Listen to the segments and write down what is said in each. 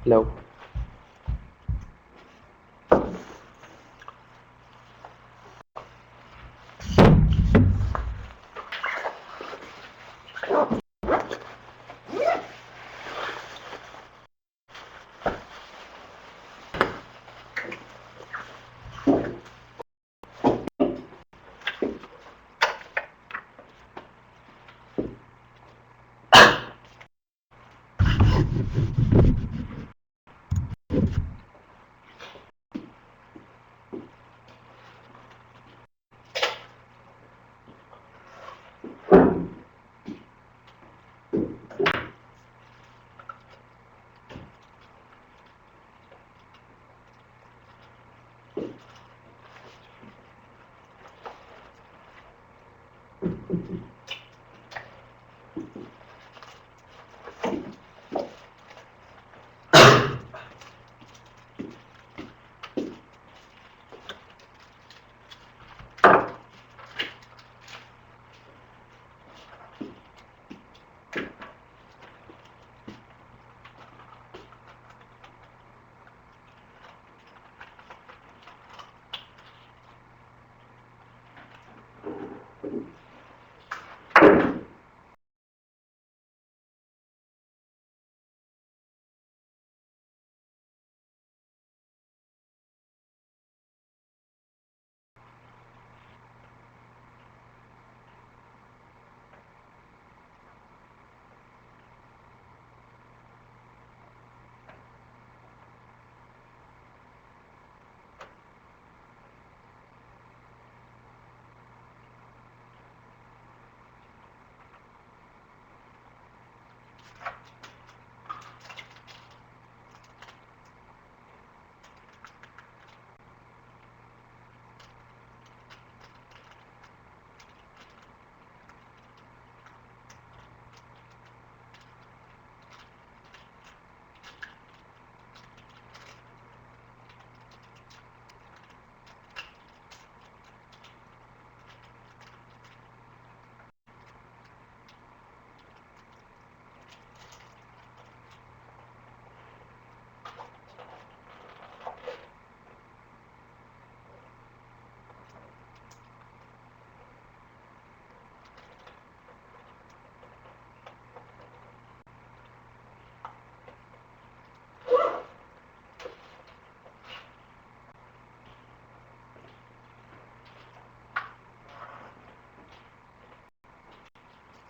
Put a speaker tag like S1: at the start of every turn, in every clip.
S1: Hello.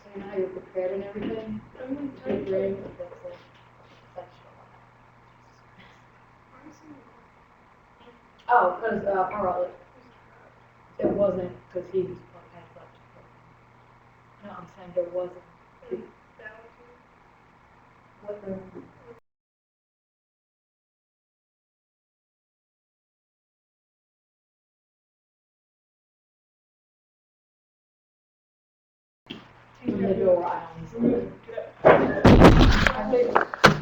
S2: So you know how you're prepared and everything? Get ready for this section. Oh, because Carl, it wasn't because he was had left. No, I'm saying there wasn't. What the? In the door aisles. I think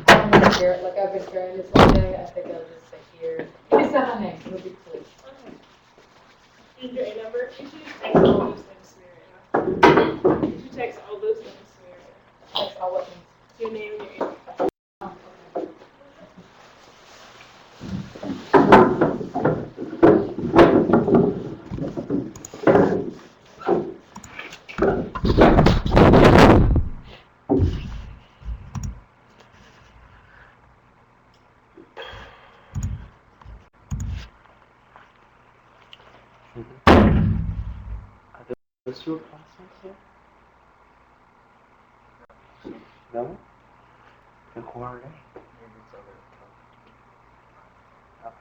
S2: I'm gonna share it like I've been sharing this all day. I think I'll just say here. You can say my name. It'll be clear.
S3: And your A number? You should just text all those things to me right now. You should text all those things to me right now.
S2: That's all what means.
S3: Your name and your A number.
S1: Are those your classmates here? No? Then who are they? Oh.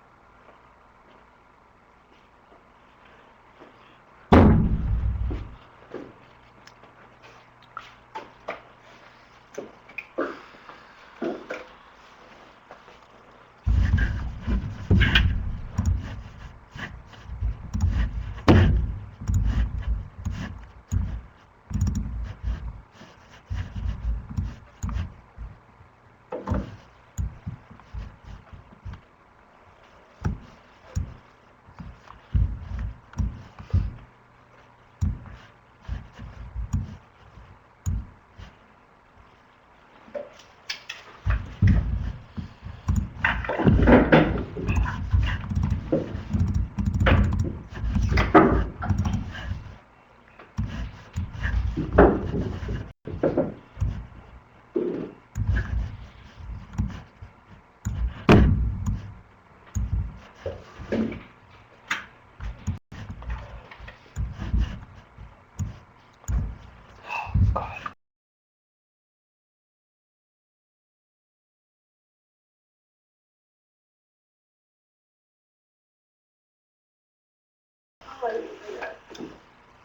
S3: Why did you say that?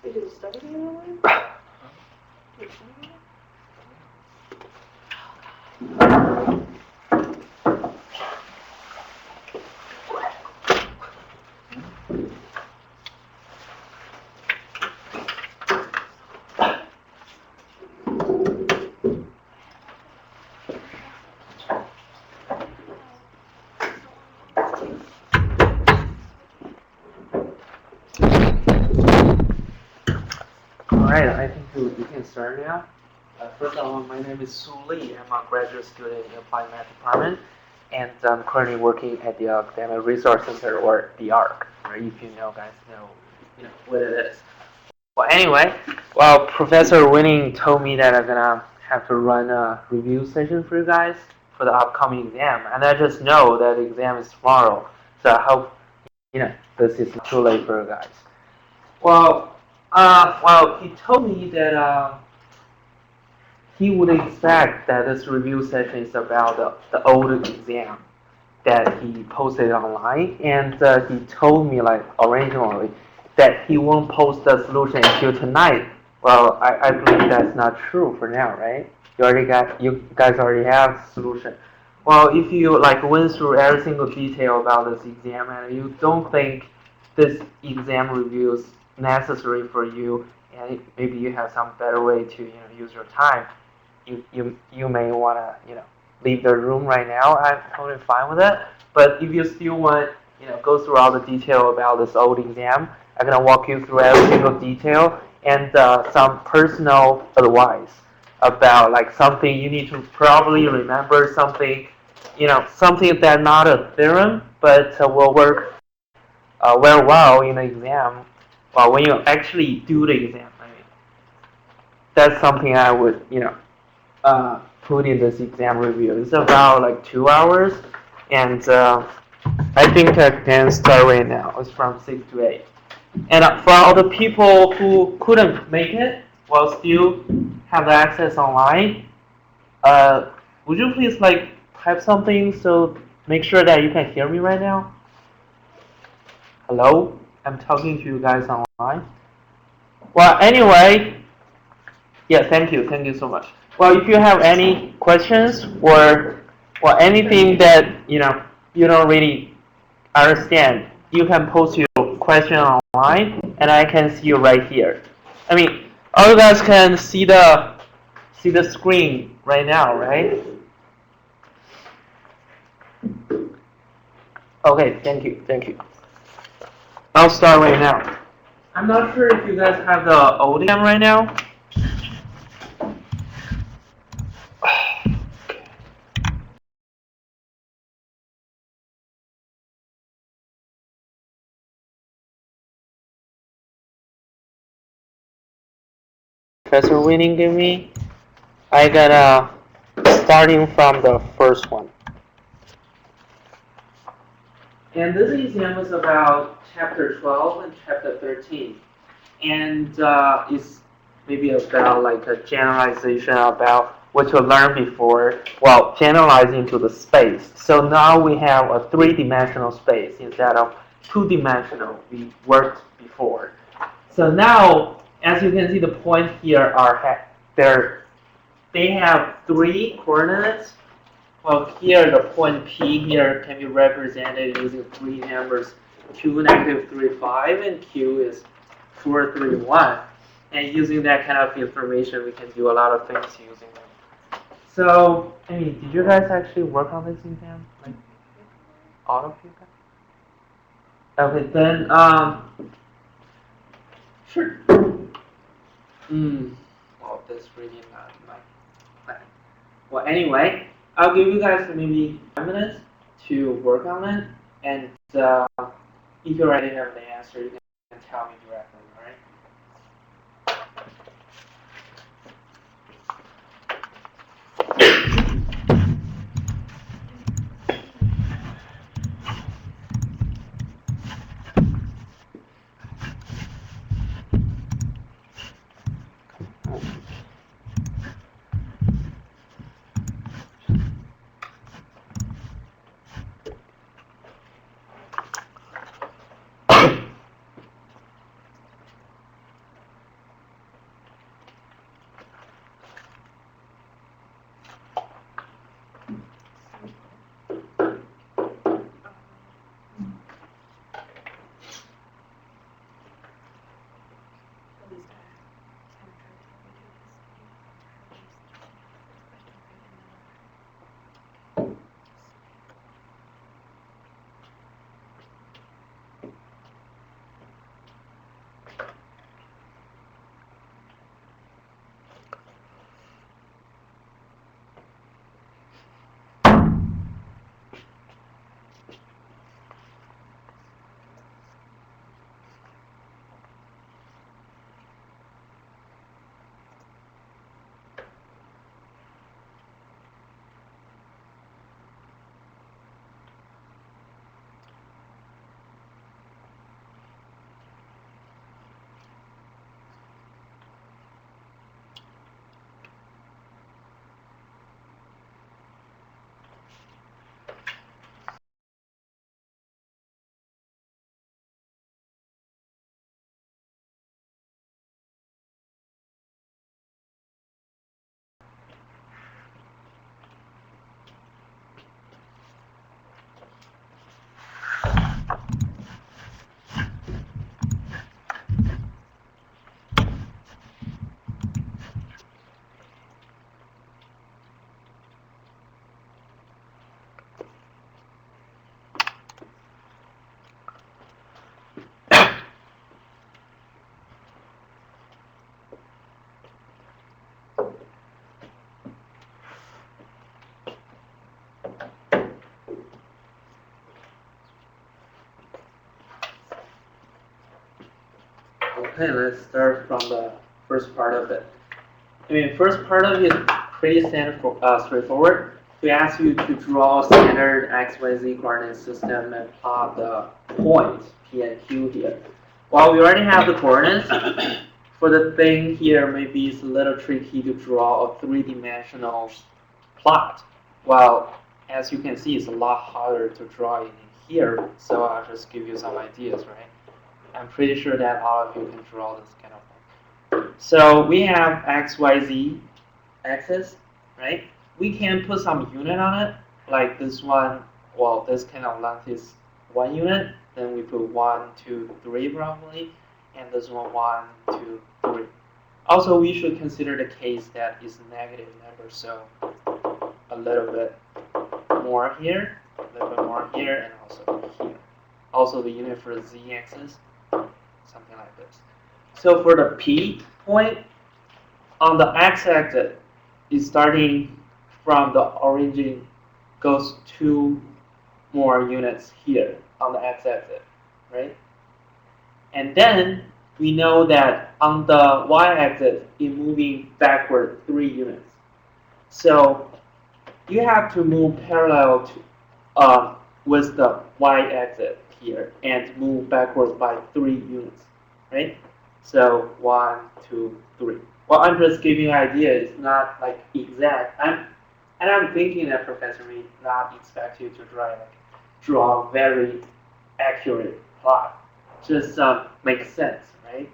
S3: Did you study the other way?
S1: Alright, I think we can start now. First of all, my name is Su Li. I'm a graduate student in Applied Math Department, and I'm currently working at the Academic Resource Center, or the ARC. Right? If you guys know, what it is. Well, anyway, Professor Winning told me that I'm gonna have to run a review session for you guys for the upcoming exam, and I just know that the exam is tomorrow, so I hope this is not too late for you guys. He told me that he would expect that this review session is about the old exam that he posted online, and he told me originally that he won't post the solution until tonight. Well, I believe that's not true for now, right? You guys already have solution. Well, if you went through every single detail about this exam and you don't think this exam review is necessary for you, and maybe you have some better way to use your time, you may want to leave the room right now. I'm totally fine with it. But if you still want go through all the detail about this old exam, I'm gonna walk you through every single detail and some personal advice about something you need to probably remember, something something that's not a theorem but will work very well in the exam. Well, when you actually do the exam, I mean, that's something I would put in this exam review. It's about 2 hours, and I think I can start right now. It's from 6 to 8. And for all the people who couldn't make it, while still have access online, would you please type something so make sure that you can hear me right now? Hello? I'm talking to you guys online. Well, anyway, yeah, thank you so much. Well, if you have any questions or anything that you don't really understand, you can post your question online, and I can see you right here. I mean, all you guys can see the screen right now, right? Okay, thank you. I'll start right now. I'm not sure if you guys have the old exam right now. Professor Winning gave me. I got starting from the first one. And this exam is about chapter 12 and chapter 13. And it's maybe about a generalization about what you learned before, well, generalizing to the space. So now we have a 3-dimensional space instead of 2-dimensional we worked before. So now, as you can see, the points here are they have 3 coordinates. Well, here the point P here can be represented using 3 numbers, Q negative 3, 5, and Q is 4, 3, 1. And using that kind of information, we can do a lot of things using them. So, I mean, did you guys actually work on this exam? All of you guys? Okay, then, sure. Well, that's really not my plan. Well, anyway, I'll give you guys maybe 5 minutes to work on it, and if you already have the answer, you can tell me directly, alright? Okay, let's start from the first part of it. I mean, first part of it is pretty straightforward. We ask you to draw a standard XYZ coordinate system and plot the points P and Q here. While we already have the coordinates, for the thing here, maybe it's a little tricky to draw a three-dimensional plot. Well, as you can see, it's a lot harder to draw it in here, so I'll just give you some ideas, right? I'm pretty sure that all of you can draw this kind of thing. So we have XYZ axis, right? We can put some unit on it, like this one, well, this kind of length is 1 unit, then we put 1, 2, 3 probably, and this one 1, 2, 3. Also, we should consider the case that is negative number, so a little bit more here, a little bit more here, and also here. Also, the unit for the z-axis, something like this. So for the P point, on the x-axis, is starting from the origin, goes 2 more units here on the x-axis, right? And then we know that on the y-axis, it's moving backward 3 units. So you have to move parallel to with the y-axis here and move backwards by 3 units, right? So 1, 2, 3. Well, I'm just giving you an idea. It's not like exact. I'm thinking that Professor may not expect you to draw a very accurate plot. Just makes sense, right?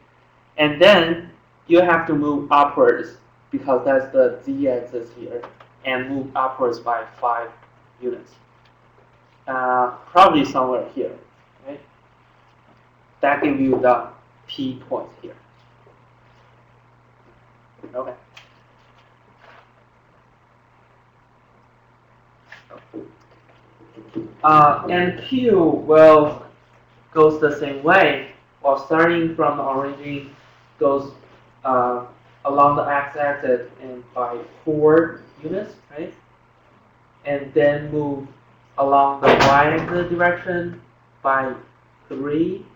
S1: And then you have to move upwards because that's the z-axis here, and move upwards by 5 units. Probably somewhere here, right? That gives you the P point here. Okay. And Q, well, goes the same way. Well, starting from the origin, goes along the x-axis and by 4 units, right? And then move along the y-axis direction by 3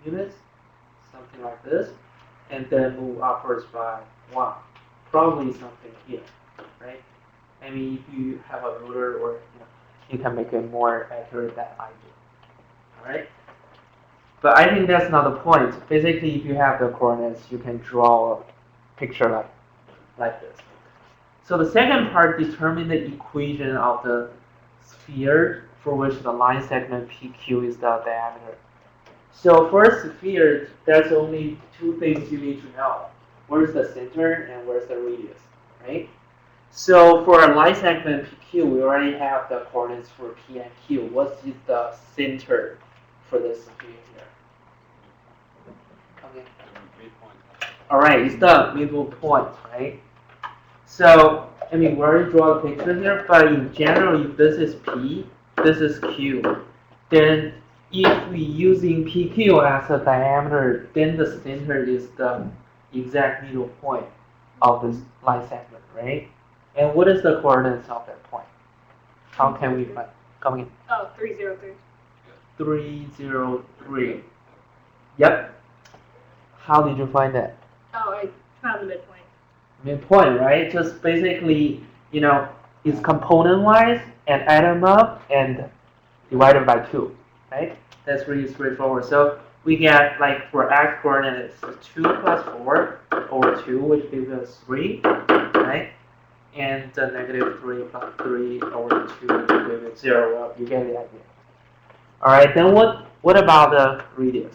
S1: units, something like this, and then move upwards by 1. Probably something here, right? I mean, if you have a ruler, or you can make it more accurate than I do. All right. But I think that's not the point. Basically, if you have the coordinates, you can draw a picture like this. So the second part determines the equation of the sphere for which the line segment PQ is the diameter. So for a sphere, there's only 2 things you need to know. Where's the center and where's the radius, right? So for a line segment PQ, we already have the coordinates for P and Q. What is the center for this sphere here? Okay. All right, it's the middle point, right? So, I mean, we already draw a picture here, but in general, if this is P, this is Q, then if we using PQ as a diameter, then the center is the exact middle point of this line segment, right? And what is the coordinates of that point? How can we find? Come in.
S3: Oh, 303.
S1: 303. Yep. How did you find that?
S3: Oh, I found the midpoint.
S1: Midpoint, right? Just basically, it's component-wise and add them up and divide it by 2, right? That's really straightforward. So we get, like, for x coordinates, 2 plus 4 over 2, which gives us 3, right? And the negative 3 plus 3 over 2 will give it 0. Well, you get the idea. All right, then what about the radius?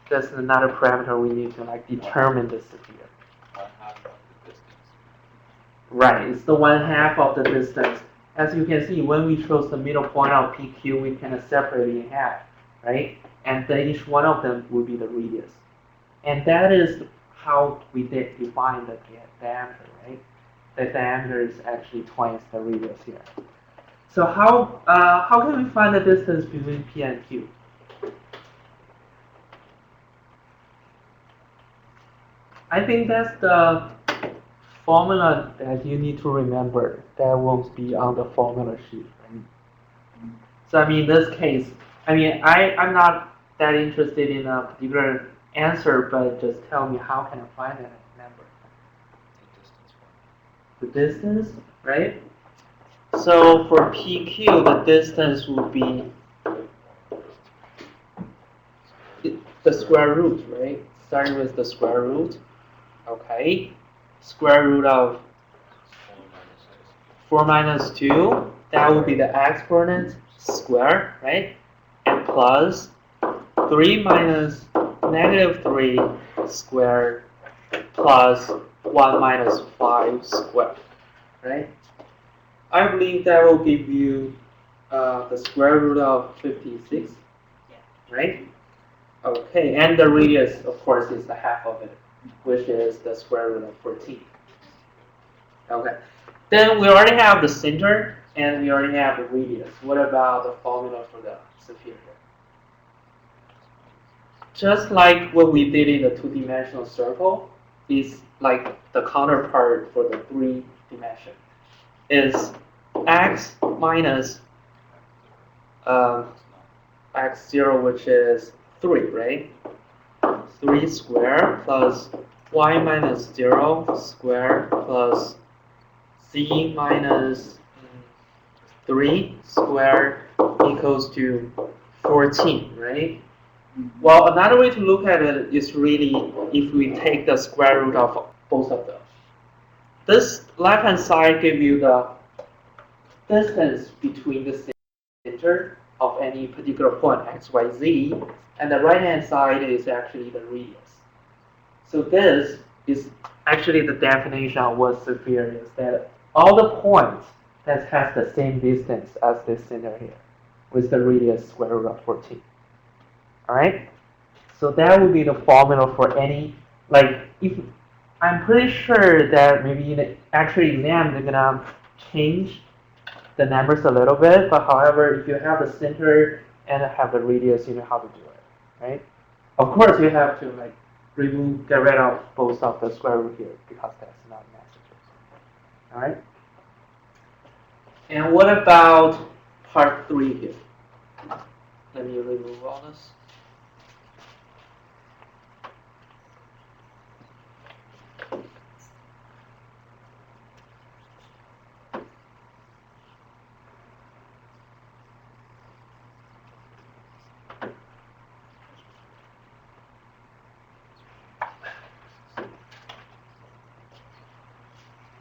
S1: That's another parameter we need to determine the sphere.
S4: 1/2 of the distance.
S1: Right, it's the 1/2 of the distance. As you can see, when we chose the middle point of PQ, we can separate it in half, right? And then each one of them will be the radius. And that is how we define the diameter, right? The diameter is actually twice the radius here. So how can we find the distance between P and Q? I think that's the formula that you need to remember. That won't be on the formula sheet, right? So I mean, in this case, I'm not that interested in a particular answer, but just tell me how can I find that number.
S4: The distance one.
S1: The distance, right? So for PQ, the distance would be the square root, right? Starting with the square root. Okay. Square root of 4 minus 2, that would be the exponent square, right? And plus 3 minus negative 3 squared plus 1 minus 5 squared, right? I believe that will give you the square root of 56, right? Okay, and the radius, of course, is the half of it, which is the square root of 14. Okay, then we already have the center and we already have the radius. What about the formula for the superior? Just like what we did in the two-dimensional circle, is like the counterpart for the three-dimension. Is x minus x0, which is 3, right? 3 squared plus y minus 0 squared plus z minus 3 squared equals to 14, right? Well, another way to look at it is really if we take the square root of both of them. This left-hand side gives you the distance between the center of any particular point, x, y, z, and the right-hand side is actually the radius. So this is actually the definition of what superior is, that all the points that has the same distance as this center here, with the radius square root of 14. Alright? So that would be the formula for any, like, if I'm pretty sure that maybe in the actual exam they're gonna change the numbers a little bit, but however, if you have the center and have the radius, you know how to do it, right? Of course, you have to like get rid of both of the square root here because that's not necessary. All right. And what about part 3 here? Let me remove all this.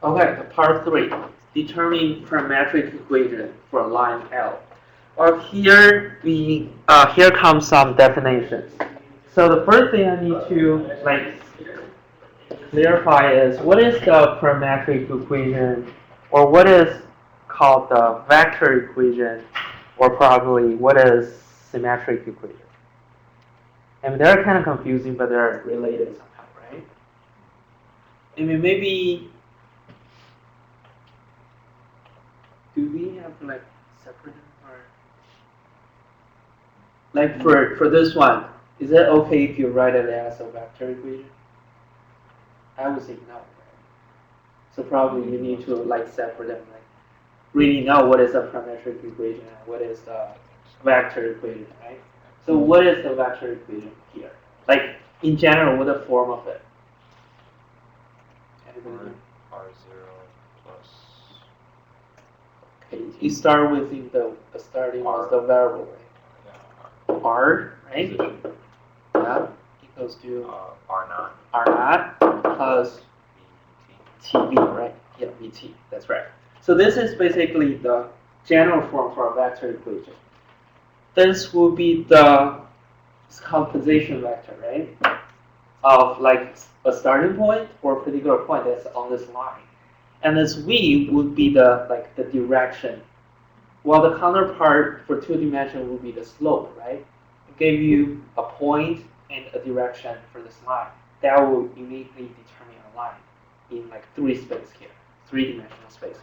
S1: Okay, the part 3, determine parametric equation for line L. Well, here here comes some definitions. So the first thing I need to like clarify is what is the parametric equation, or what is called the vector equation, or probably what is symmetric equation. And they're kind of confusing, but they're related somehow, right? I mean, maybe. Do we have to like separate them, or like for this one, is it okay if you write it as a vector equation? I would say no, right? So probably you need to like separate them, like really know what is a parametric equation and what is the vector equation, right? So what is the vector equation here? Like in general, what the form of it? Anybody know?
S4: R0 plus
S1: Okay, you start with the starting
S4: R.
S1: with the variable,
S4: yeah,
S1: right? R, right?
S4: position,
S1: Yeah, equals to
S4: R0
S1: R naught plus
S4: VT.
S1: TB, right? Yeah, VT, that's right. So this is basically the general form for a vector equation. This will be it's called position vector, right? Of like a starting point or a particular point that's on this line. And this V would be the direction. While the counterpart for two dimension would be the slope, right? It gave you a point and a direction for this line. That will uniquely determine a line in like three-dimensional space here.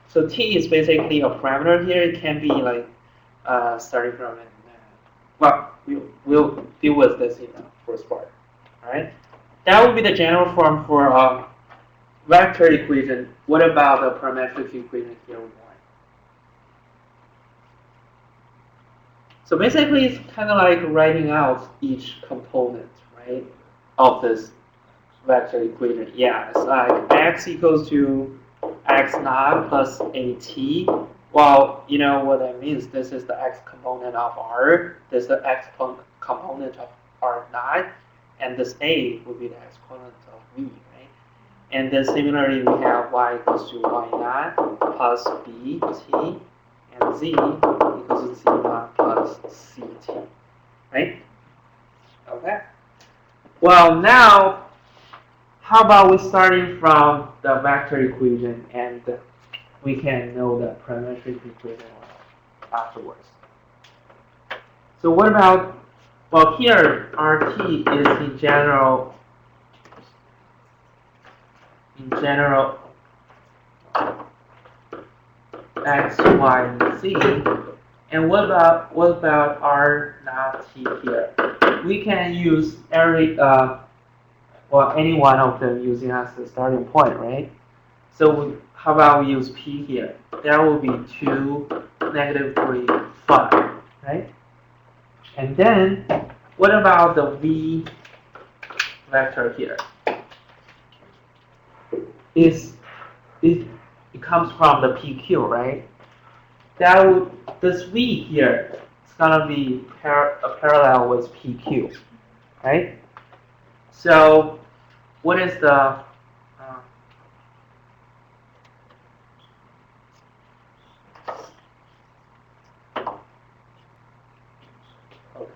S1: So T is basically a parameter here. It can be like starting from well, we'll deal with this in the first part. All right. That would be the general form for vector equation. What about the parametric equation here we want? So basically, it's kind of like writing out each component, right, of this vector equation. Yeah, it's like x equals to x naught plus at. Well, you know what that means. This is the x component of r. This is the x component of r naught, and this a will be the x component of v, right? And then similarly, we have y equals to y naught plus b t, and z equals to z naught plus ct, right? Okay. Well, now, how about we starting from the vector equation and we can know the parametric equation afterwards. So what about, well, here RT is in general x, y, and z. And what about R naught t here? We can use any one of them using as the starting point, right? So how about we use p here? That will be 2, -3, 5, right? And then what about the v vector here? It comes from the PQ, right? This V here is gonna be parallel with PQ, right? So what is the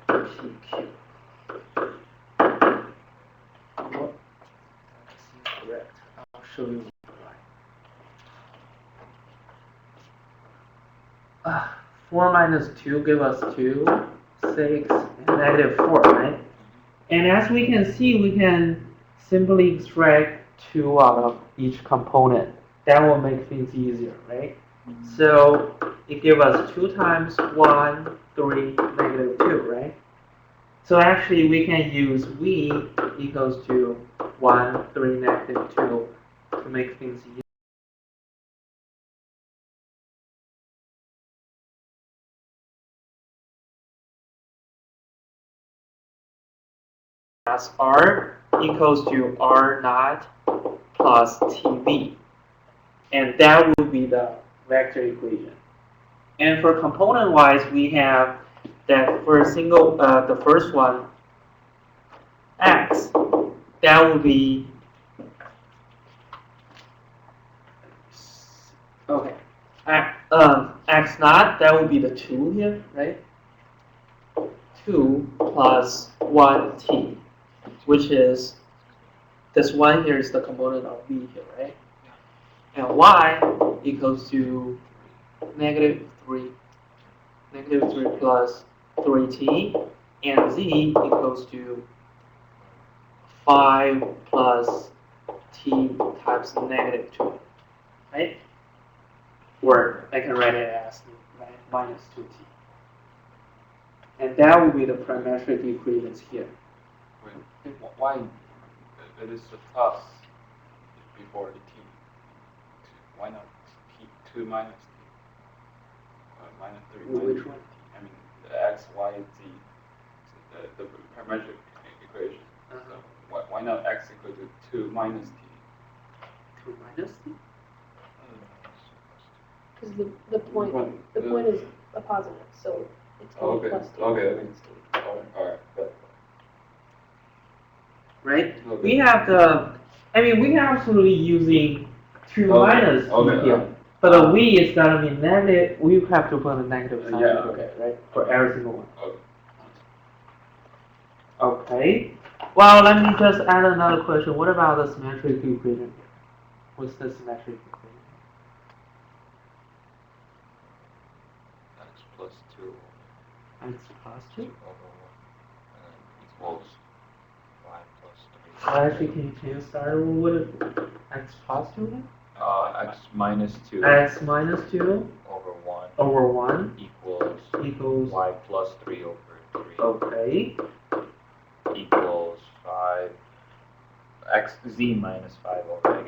S1: PQ? What? That's incorrect. I'll show you. 4 minus 2 give us 2, 6, and -4, right? And as we can see, we can simply extract 2 out of each component. That will make things easier, right? So it gives us 2 times 1, 3, -2, right? So actually we can use V equals to 1, 3, -2 to make things easier. As R equals to R naught plus TV. And that will be the vector equation. And for component wise, we have that for a single, the first one, X, that will be, okay, X naught, that will be the 2 here, right? 2 plus 1t. Which is, this one here is the component of V here, right? And Y equals to -3 plus 3t, and Z equals to 5 plus t times -2, right? Or I can write it as minus 2t. And that will be the parametric equations here.
S4: Why it is the plus before the t? Why not t 2 minus t? Minus 3 minus
S1: Which one?
S4: I mean the x, y, and z. The parametric equation. So why not x equal to 2 minus t?
S1: 2 minus t?
S2: Because the point is a positive, so it's going to be plus 2.
S4: Okay. Alright.
S1: Right?
S4: Okay.
S1: We have we can absolutely using 2 minus t here. But the v is gonna be negative. We have to put a negative sign right? For every single one. Okay. Well, let me just add another question. What about the symmetric equation here? What's the symmetric equation?
S4: X plus 2
S1: X plus 2?
S4: over 1 equals y plus 3.
S1: Well, actually, can you start with x plus 2 then?
S4: X minus 2
S1: X minus 2
S4: over 1
S1: over 1
S4: equals y plus 3 over 3
S1: okay.
S4: equals 5 z minus 5 over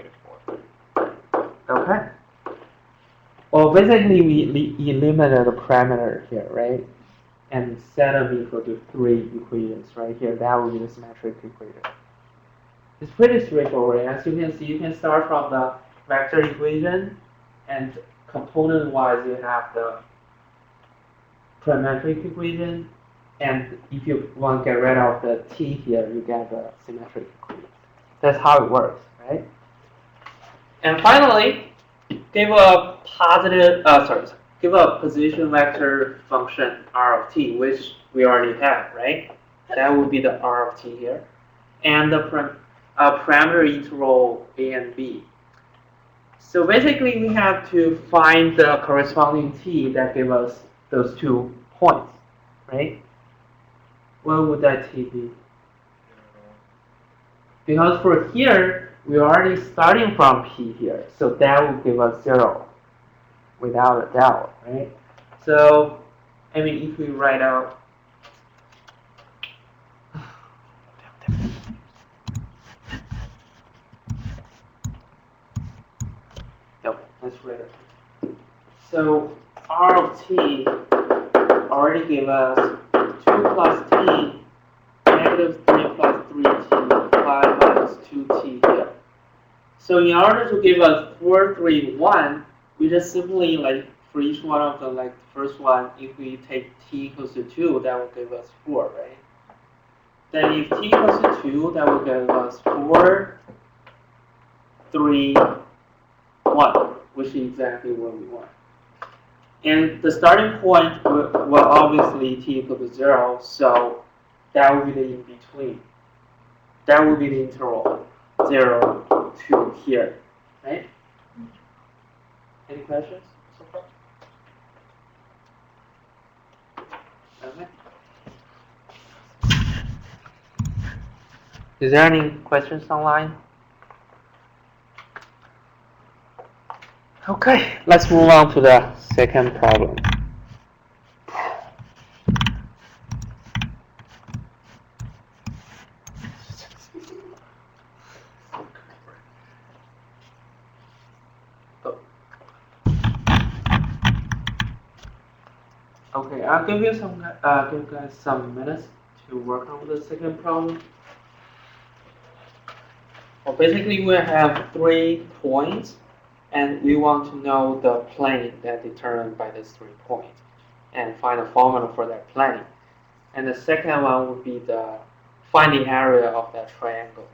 S4: -4.
S1: Okay. Well, basically we eliminated the parameter here, right? and set them equal to 3 equations right here. That would be the symmetric equation. It's pretty straightforward. As you can see, you can start from the vector equation, and component-wise, you have the trigonometric equation, and if you want to get rid of the t here, you get the symmetric equation. That's how it works, right? And finally, give a give a position vector function r of t, which we already have, right? That would be the r of t here, and the parameter interval a and b. So basically, we have to find the corresponding t that give us those 2 points, right? What would that t be? Because for here, we're already starting from p here, so that will give us 0 without a doubt, right? So, I mean, if we write out let's write it. So r of t already gave us 2 plus t, negative 3 plus 3t, 5 minus 2t here. So in order to give us 4, 3, 1, we just simply, like, for each one of them, like the first one, if we take t equals to 2, that will give us 4, right? Then if t equals to 2, that will give us 4, 3, 1, which is exactly what we want. And the starting point will obviously t equal to 0, so that will be the in-between. That will be the interval, 0 to here, right? Any questions so far? Okay. Is there any questions online? Okay, let's move on to the second problem. Okay, I'll give you give guys some minutes to work on the second problem. Well, basically, we have 3 points, and we want to know the plane that determined by these 3 points, and find a formula for that plane. And the second one would be find the area of that triangle.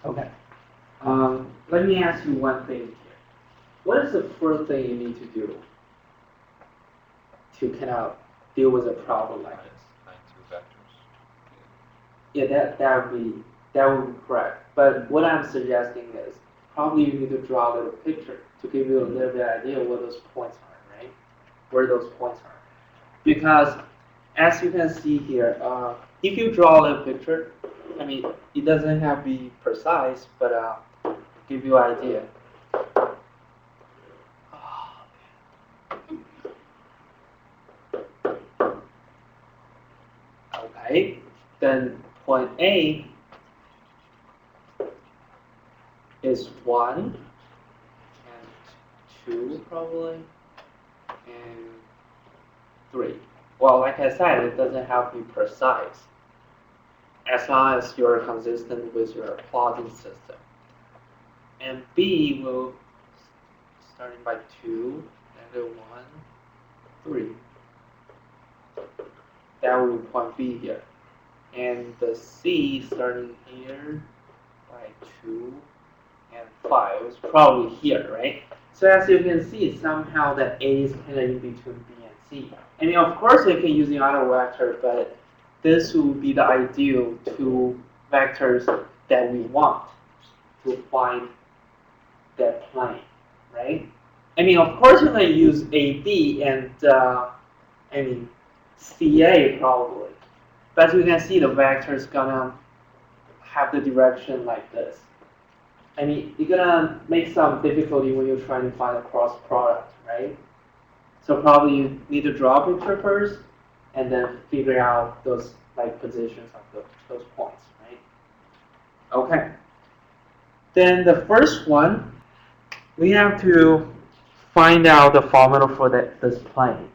S1: Okay. Let me ask you one thing here. What is the first thing you need to do to kind of deal with a problem like this?
S4: Find two vectors.
S1: Yeah, that would be correct. But what I'm suggesting is probably you need to draw a little picture to give you a little bit idea what those points are, right? Where those points are. Because as you can see here, if you draw a little picture, I mean, it doesn't have to be precise, but give you an idea. Okay, then point A is 1 and 2 probably, and 3. Well, like I said, it doesn't have to be precise as long as you're consistent with your plotting system. And B will, starting by 2, -1, 3. That will be point B here. And the C starting here by 2 and 5 is probably here, right? So as you can see, somehow that A is kind of in between B and C. I mean, of course, you can use the other vector, but this would be the ideal two vectors that we want to find that plane, right? I mean, of course, you can use AB and I mean CA probably, but you can see the vector is gonna have the direction like this. I mean, you're gonna make some difficulty when you're trying to find a cross product, right? So probably you need to draw a picture first, and then figure out those like positions of those points, right? Okay. Then the first one, we have to find out the formula for this plane.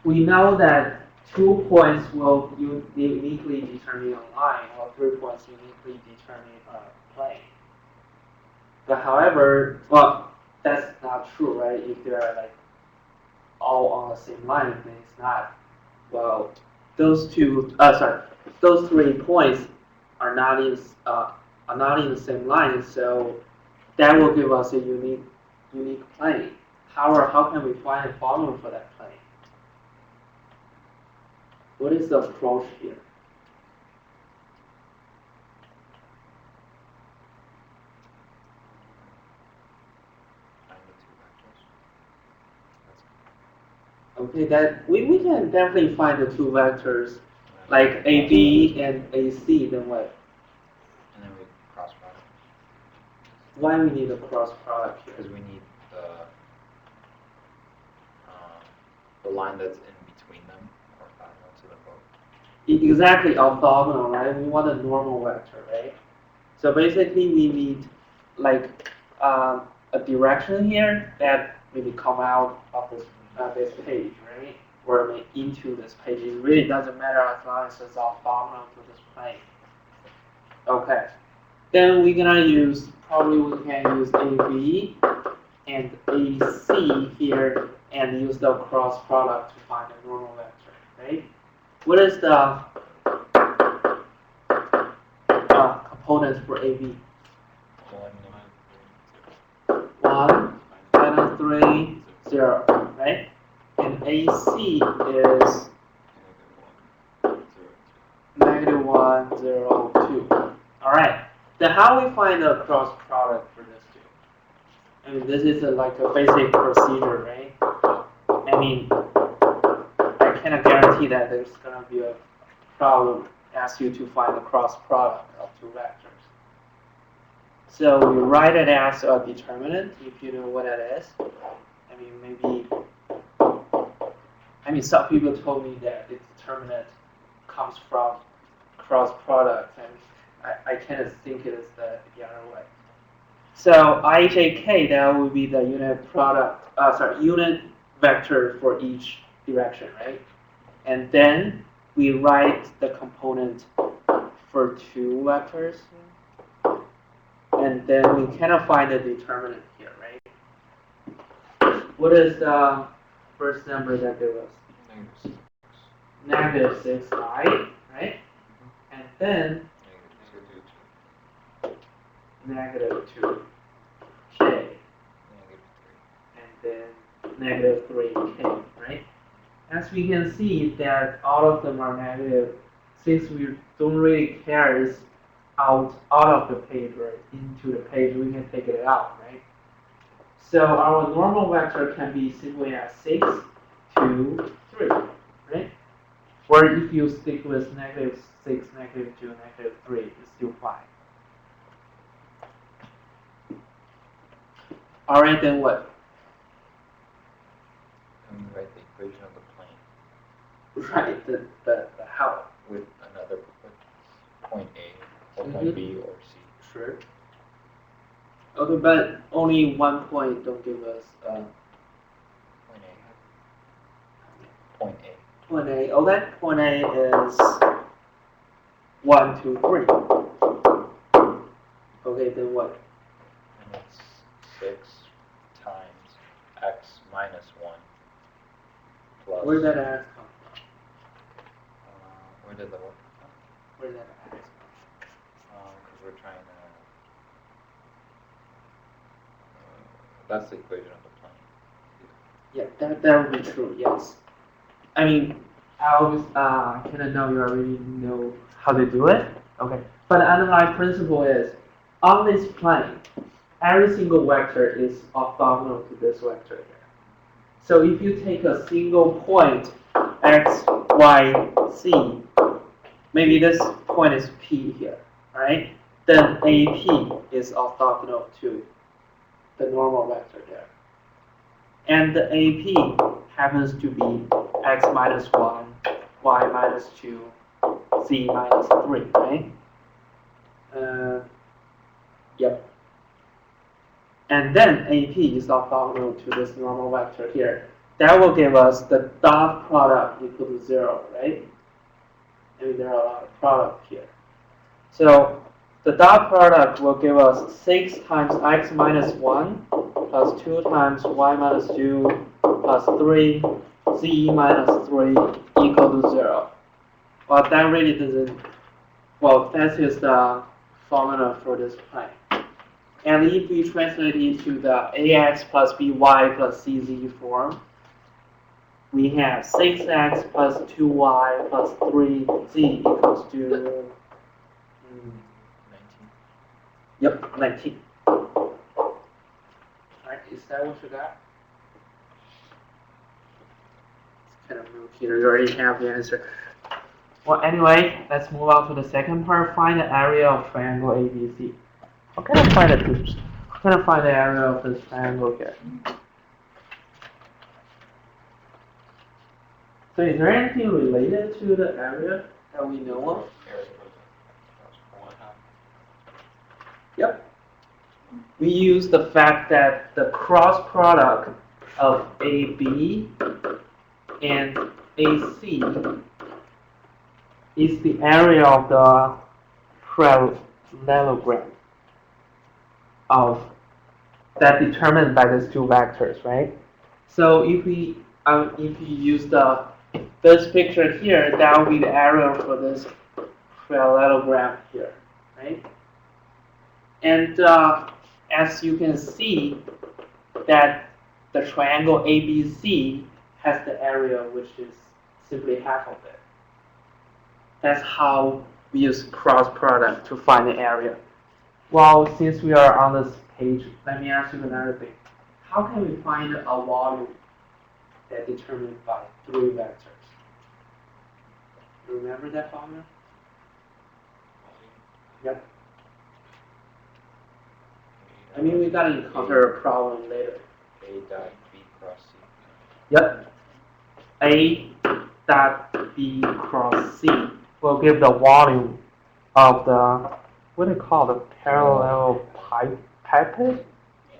S1: We know that 2 points will uniquely determine a line, or 3 points uniquely determine a plane. But however, well, that's not true, right? If they're like all on the same line, then it's not. Well, those 3 points are not in the same line, so that will give us a unique plane. However, how can we find a formula for that plane? What is the approach here?
S4: Find the two vectors.
S1: Okay, that we can definitely find the two vectors like AB and AC. Then what?
S4: And then we cross product.
S1: Why we need a cross product here?
S4: Because we need the line that's in between them, orthogonal to them both.
S1: Exactly, orthogonal, right? We want a normal vector, right? So basically, we need like a direction here that maybe come out of this page, right? Or maybe into this page. It really doesn't matter as long as it's orthogonal to this plane. Okay. Then we're gonna use we can use AB and AC here and use the cross product to find a normal vector, right? What is the components for AB? 1, -3, 0, right? And AC is -1, 0, 2. All right. Then how we find the cross product for this two? I mean, this is like a basic procedure, right? I mean, I cannot guarantee that there's gonna be a problem ask you to find the cross product of two vectors. So we write it as a determinant, if you know what that is. I mean, some people told me that the determinant comes from cross product, and I kind of think it is the other way. So IJK, that would be the unit vector for each direction, right? And then we write the component for two vectors. And then we cannot find the determinant here, right? What is the first number that there was? -6i, right? And then negative 2k, and then negative 3k, right? As we can see that all of them are negative, since we don't really care it's out of the page or into the page, we can take it out, right? So our normal vector can be simply as 6, 2, 3, right? Or if you stick with negative 6, negative 2, negative 3, it's still fine. Alright, then what?
S5: And we write the equation of the plane
S1: Right, the how.
S5: with another point A or point B or C.
S1: Sure. Okay, but only one point don't give us
S5: Point A. Point A.
S1: point A. Okay, point A is 1, 2, 3. Okay, then what?
S5: And it's 6 times x minus 1 plus.
S1: Where did that x come from?
S5: Where did the what come
S1: Where did that x come
S5: from? Because we're trying to. That's the equation of the plane.
S1: Yeah, that would be true, yes. I mean, I always kind of know you already know how to do it. Okay, but the underlying principle is, on this plane, every single vector is orthogonal to this vector here. So if you take a single point, x, y, z, maybe this point is P here, right? Then AP is orthogonal to the normal vector there. And the AP happens to be x minus 1, y minus 2, z minus 3, right? Yep. And then AP is orthogonal to this normal vector here. That will give us the dot product equal to 0, right? I mean, there are a lot of products here. So the dot product will give us 6 times x minus 1 plus 2 times y minus 2 plus 3 z minus 3 equal to 0. Well, that really doesn't, well, that is the formula for this plane. And if we translate it to the ax plus by plus cz form, we have 6x plus 2y plus 3z equals to
S5: 19.
S1: Yep, 19. Alright, is that what you got? It's kind of milky here, you already have the answer. Well, anyway, let's move on to the second part. Find the area of triangle ABC. I'm gonna find it. I'm gonna find the area of this triangle here. So is there anything related to the area that we know of? Yep. We use the fact that the cross product of AB and AC is the area of the parallelogram of that determined by these two vectors, right? So if we use this picture here, that will be the area for this parallelogram here, right? And as you can see, that the triangle ABC has the area which is simply half of it. That's how we use cross product to find the area. Well, since we are on this page, let me ask you another thing. How can we find a volume that's determined by 3 vectors? You remember that formula? Yep. I mean, we gotta encounter a problem later.
S5: A dot B cross C.
S1: Yep. A dot B cross C will give the volume of the, what do you call the parallelepiped?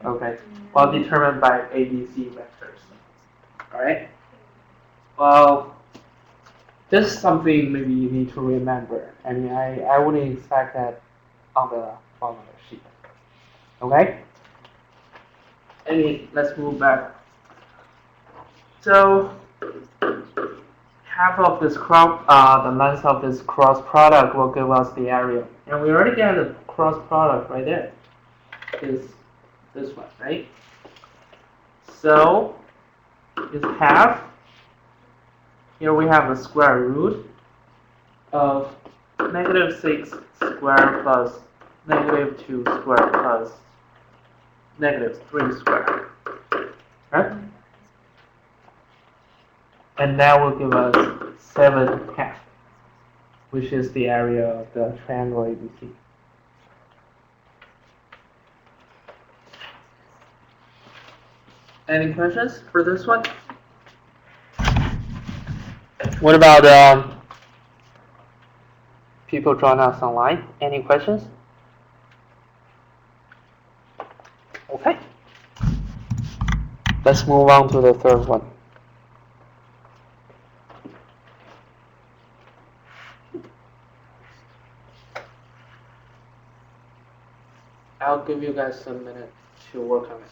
S1: Okay. Well, determined by ABC vectors. Alright? Well, this is something maybe you need to remember. I mean, I wouldn't expect that on the formula sheet. Okay? Let's move back. So, half of this the length of this cross product will give us the area. And we already get the cross product right there. is this one, right? So is half. Here we have the square root of -6 squared plus -2 squared plus -3 squared. Right? And that will give us 7/2, which is the area of the triangle ABC. Any questions for this one? What about people join us online? Any questions? Okay. Let's move on to the third one. I'll give you guys a minute to work on it.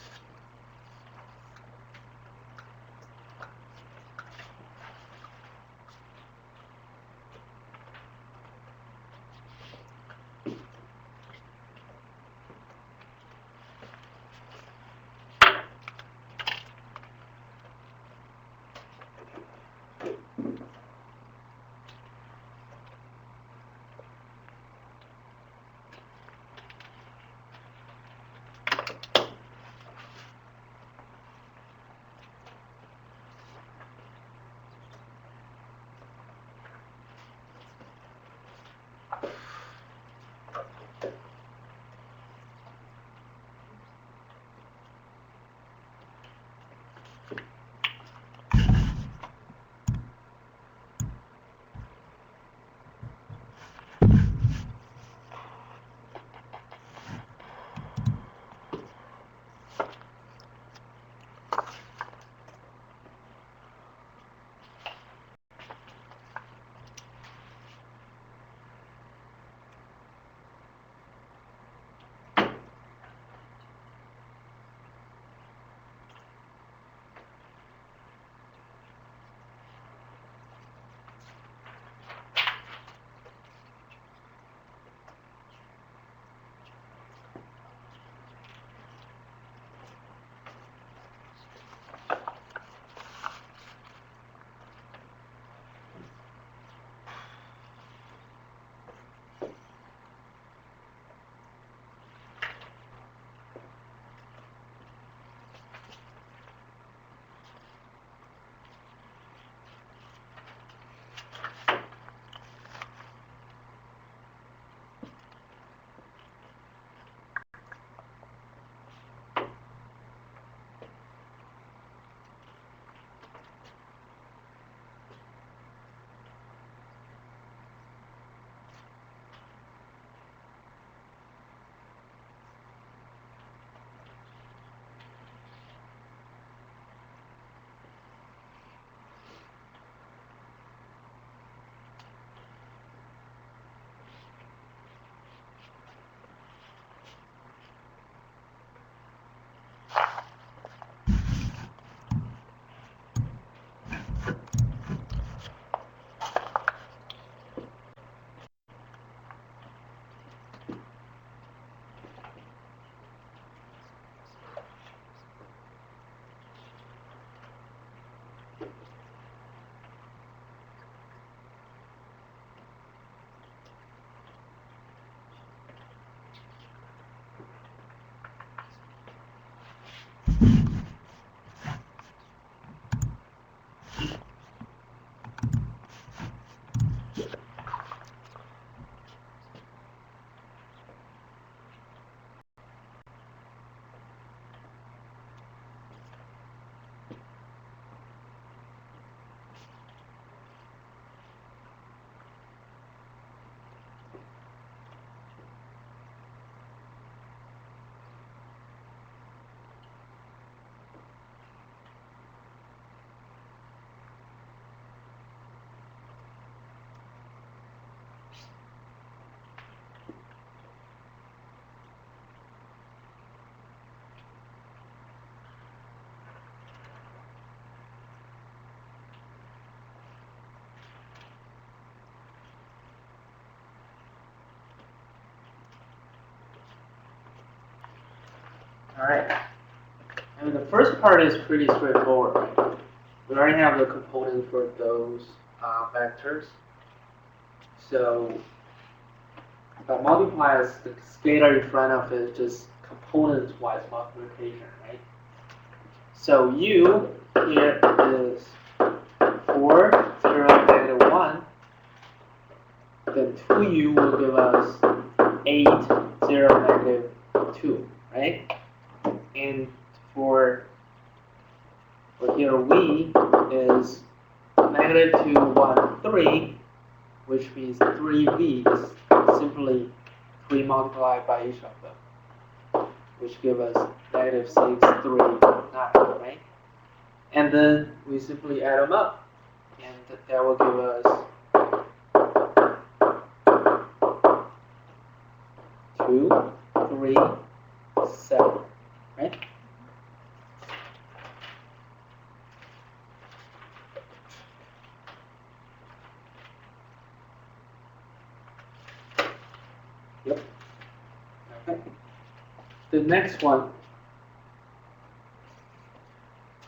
S1: Alright. I mean, the first part is pretty straightforward, right? We already have the component for those vectors. So, the multipliers, the scalar in front of it, just component-wise multiplication, right? So U here is 4, 0, negative 1. Then 2U will give us 8, 0, negative 2, right? And for here V is negative 2, 1, 3, which means 3V is simply 3 multiplied by each of them, which give us negative 6, 3, 9, right? And then we simply add them up, and that will give us 2, 3, 7, right? Yep. Okay. The next one,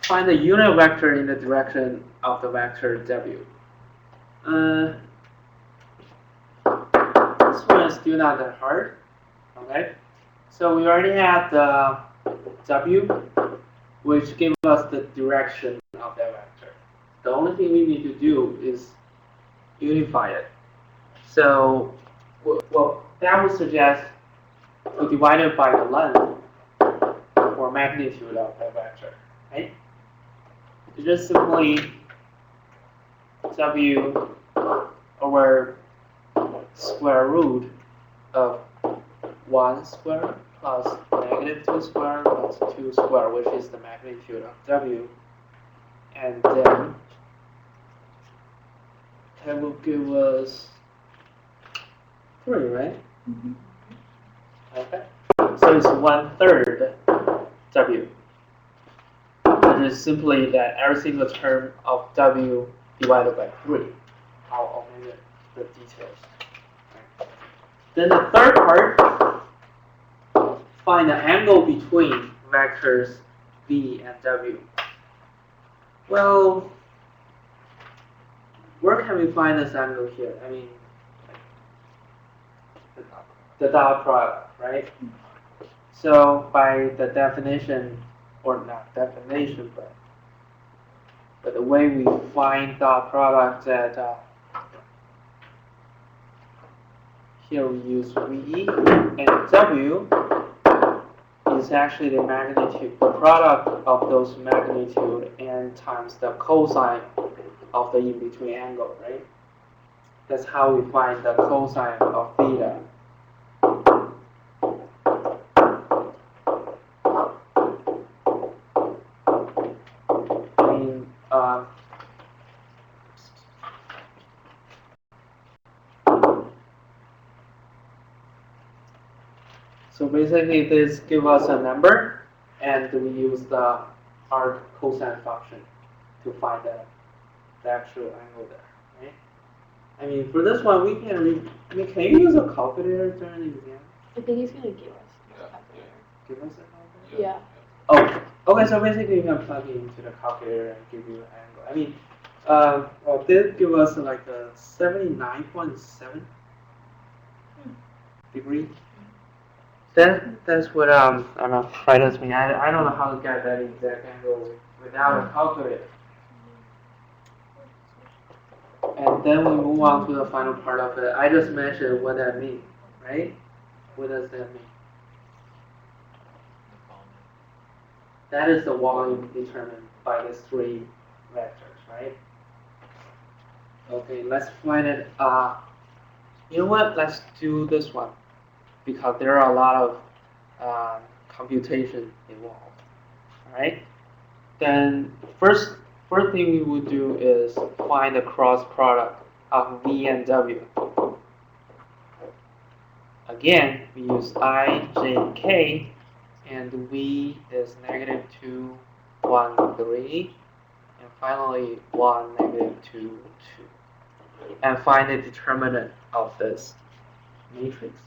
S1: find the unit vector in the direction of the vector W. This one is still not that hard. Okay, so we already have the W, which gives us the direction of that vector. The only thing we need to do is unify it. So, well, that would suggest we divide it by the length or magnitude of that vector, right? It's just simply W over square root of 1 square plus negative 2 square plus 2 square, which is the magnitude of W. And then that will give us 3, right?
S2: Mm-hmm.
S1: Okay. So it's 1/3 W. It is simply that every single term of W divided by 3. I'll make the details. Then the third part, find the angle between vectors V and W. Well, where can we find this angle here? I mean, the dot product, right? So by the definition, or not definition, but the way we find dot product that here we use VE and W is actually the magnitude, the product of those magnitude and times the cosine of the in-between angle, right? That's how we find the cosine of theta. So basically this gives us a number, and we use the arc cosine function to find the actual angle there, right? I mean, for this one, we can can you use a calculator during the exam?
S2: I think he's gonna give us.
S1: Give us a calculator?
S2: Yeah.
S1: Oh, okay, so basically you can plug it into the calculator and give you an angle. I mean, well, this give us like a 79.7 degree. That's what I don't know. Right as me, I don't know how to get that exact angle without a calculator. And then we move on to the final part of it. I just mentioned what that means, right? What does that mean? That is the volume determined by these 3 vectors, right? Okay, let's find it. You know what? Let's do this one because there are a lot of computation involved. All right. Then first thing we would do is find the cross product of V and W. Again, we use I, J, K, and V is negative 2, 1, 3, and finally 1, negative 2, 2. And find the determinant of this matrix.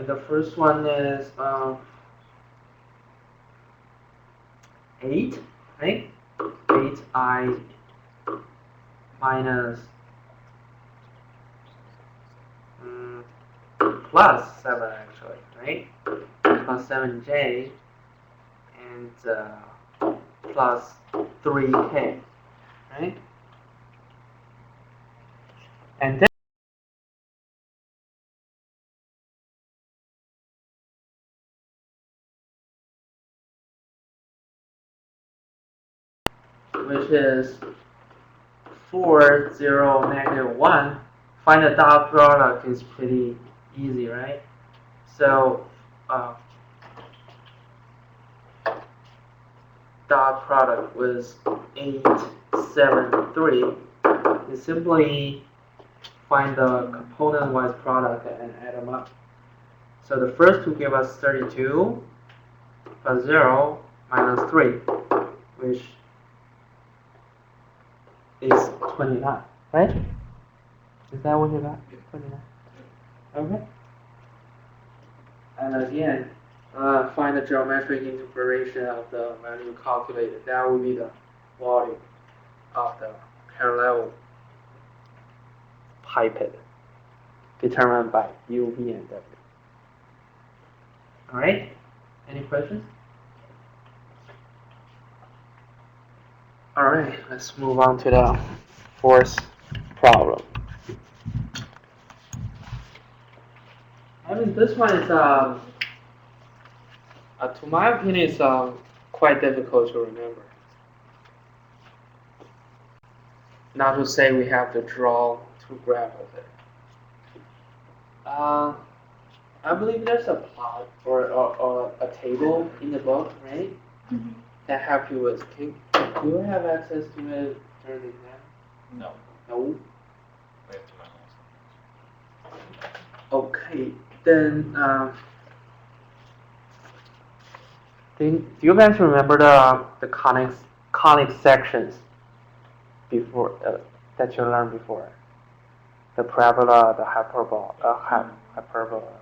S1: And the first one is 8, right? 8I minus plus 7 actually, right? Plus 7J and plus 3K, right? And then which is 4, 0, negative 1. Find the dot product is pretty easy, right? So dot product was 8, 7, 3. You simply find the component-wise product and add them up. So the first two give us 32 plus 0 minus 3, which is 29, right? Is that what you got? 29. Okay. And again, find the geometric integration of the value calculated. That would be the volume of the parallel pipette determined by U, V, and W. All right. Any questions? All right. Let's move on to the fourth problem. I mean, this one is, to my opinion, is quite difficult to remember. Not to say we have to draw two graphs of it. I believe there's a plot or a table in the book, right?
S2: Mm-hmm.
S1: That help you with. Do you have access to it during the exam?
S5: No,
S1: No.
S5: we have to memorize.
S1: Okay, then. Do you guys remember the conic sections before that you learned before? The parabola, the hyperbola, hyperbola.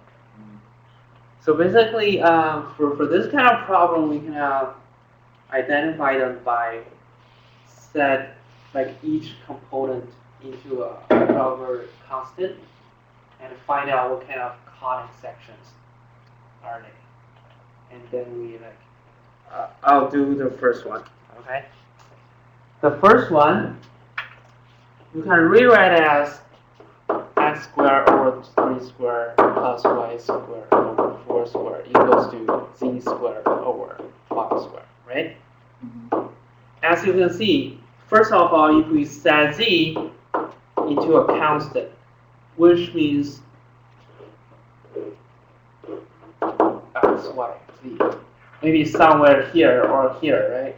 S1: So basically, for this kind of problem, we can identify them by set like each component into a proper constant and find out what kind of conic sections are they. And then we like, I'll do the first one, okay? The first one, you can rewrite it as x squared over 3 squared plus y squared over 4 squared equals to z squared over 5 squared, right?
S2: Mm-hmm.
S1: As you can see, first of all, if we set z into a constant, which means x, y, z, maybe somewhere here or here, right?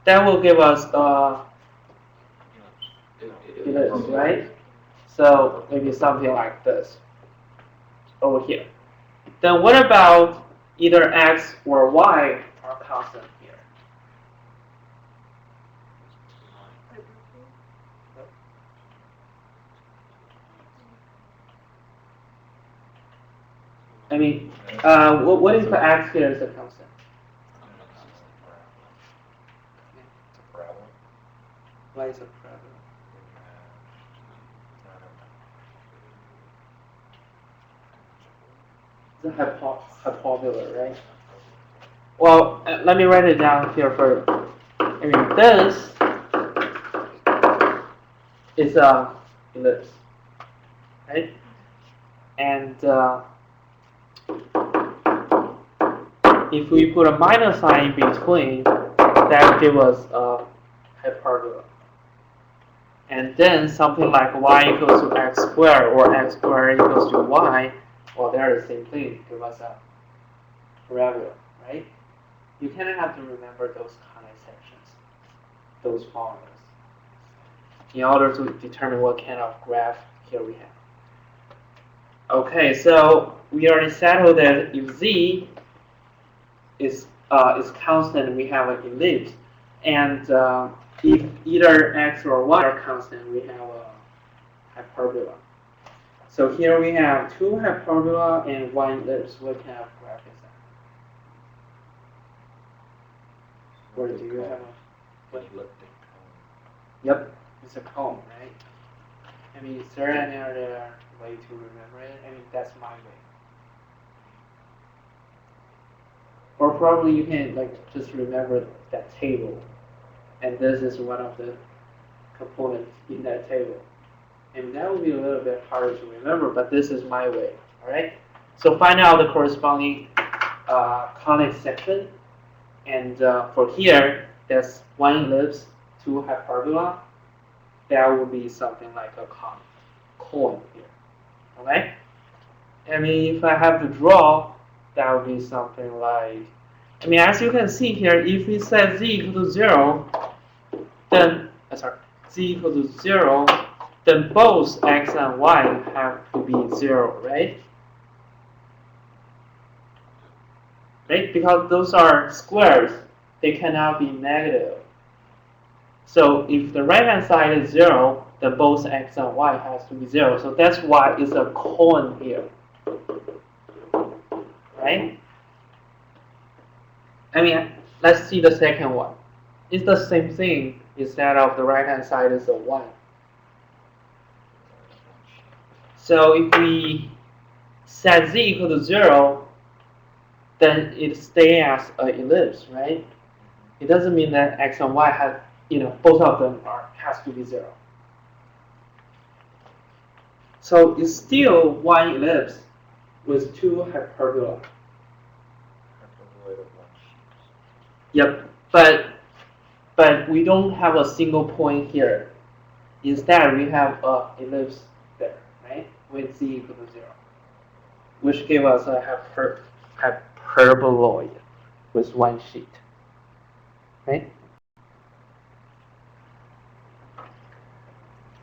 S1: That will give us ellipse, right? So maybe something like this over here. Then what about either x or y are constant here? I mean, what if the x here is a constant?
S5: It's a parabola.
S1: Why is a parabola? It's a hyperbola, right? Well, let me write it down here first. I mean, this is a ellipse, right? And if we put a minus sign in between, that gives us a hyperbola. And then something like y equals to x squared or x squared equals to y, well, they're the same thing. Give us a parabola, right? You kind of have to remember those conic sections, those formulas, in order to determine what kind of graph here we have. Okay, so we already settled that if z is constant, we have an ellipse, and if either x or y are constant, we have a hyperbola. So here we have two hyperbola and one ellipse. What kind of graph is that? Or do you have a?
S5: Elliptic
S1: Yep, it's a cone, right? I mean, is there any other way to remember it? I mean, that's my way. Or probably you can like just remember that table, and this is one of the components in that table. And that would be a little bit harder to remember, but this is my way, all right? So find out the corresponding conic section, and for here, that's one ellipse, two hyperbola. That would be something like a cone here, all right? I mean, if I have to draw, that would be something like, I mean, as you can see here, if we set z equal to 0, then, z equal to 0, then both x and y have to be 0, right? Right? Because those are squares, they cannot be negative. So if the right-hand side is 0, then both x and y has to be 0. So that's why it's a cone here. Right? I mean, let's see the second one. It's the same thing instead of the right-hand side is a 1. So if we set z equal to 0, then it stays as an ellipse, right? It doesn't mean that x and y have, both of them has to be 0. So it's still one ellipse with two hyperbola.
S5: hyperboloid of one sheet.
S1: Yep, but we don't have a single point here. Instead, we have a ellipse there, right? With z equal to 0, which gave us a hyperboloid with one sheet, right?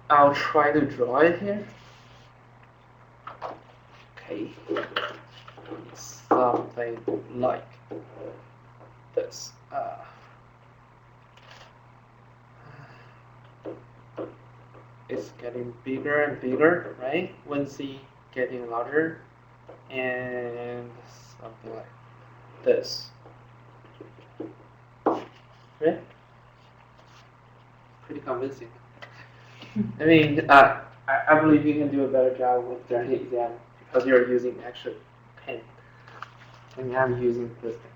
S1: I'll try to draw it here. Okay, something like this. It's getting bigger and bigger, right? When z getting larger, and something like this. Right? Pretty convincing. I mean, I believe you can do a better job with the exam because you're using actual pen, and I'm using this thing.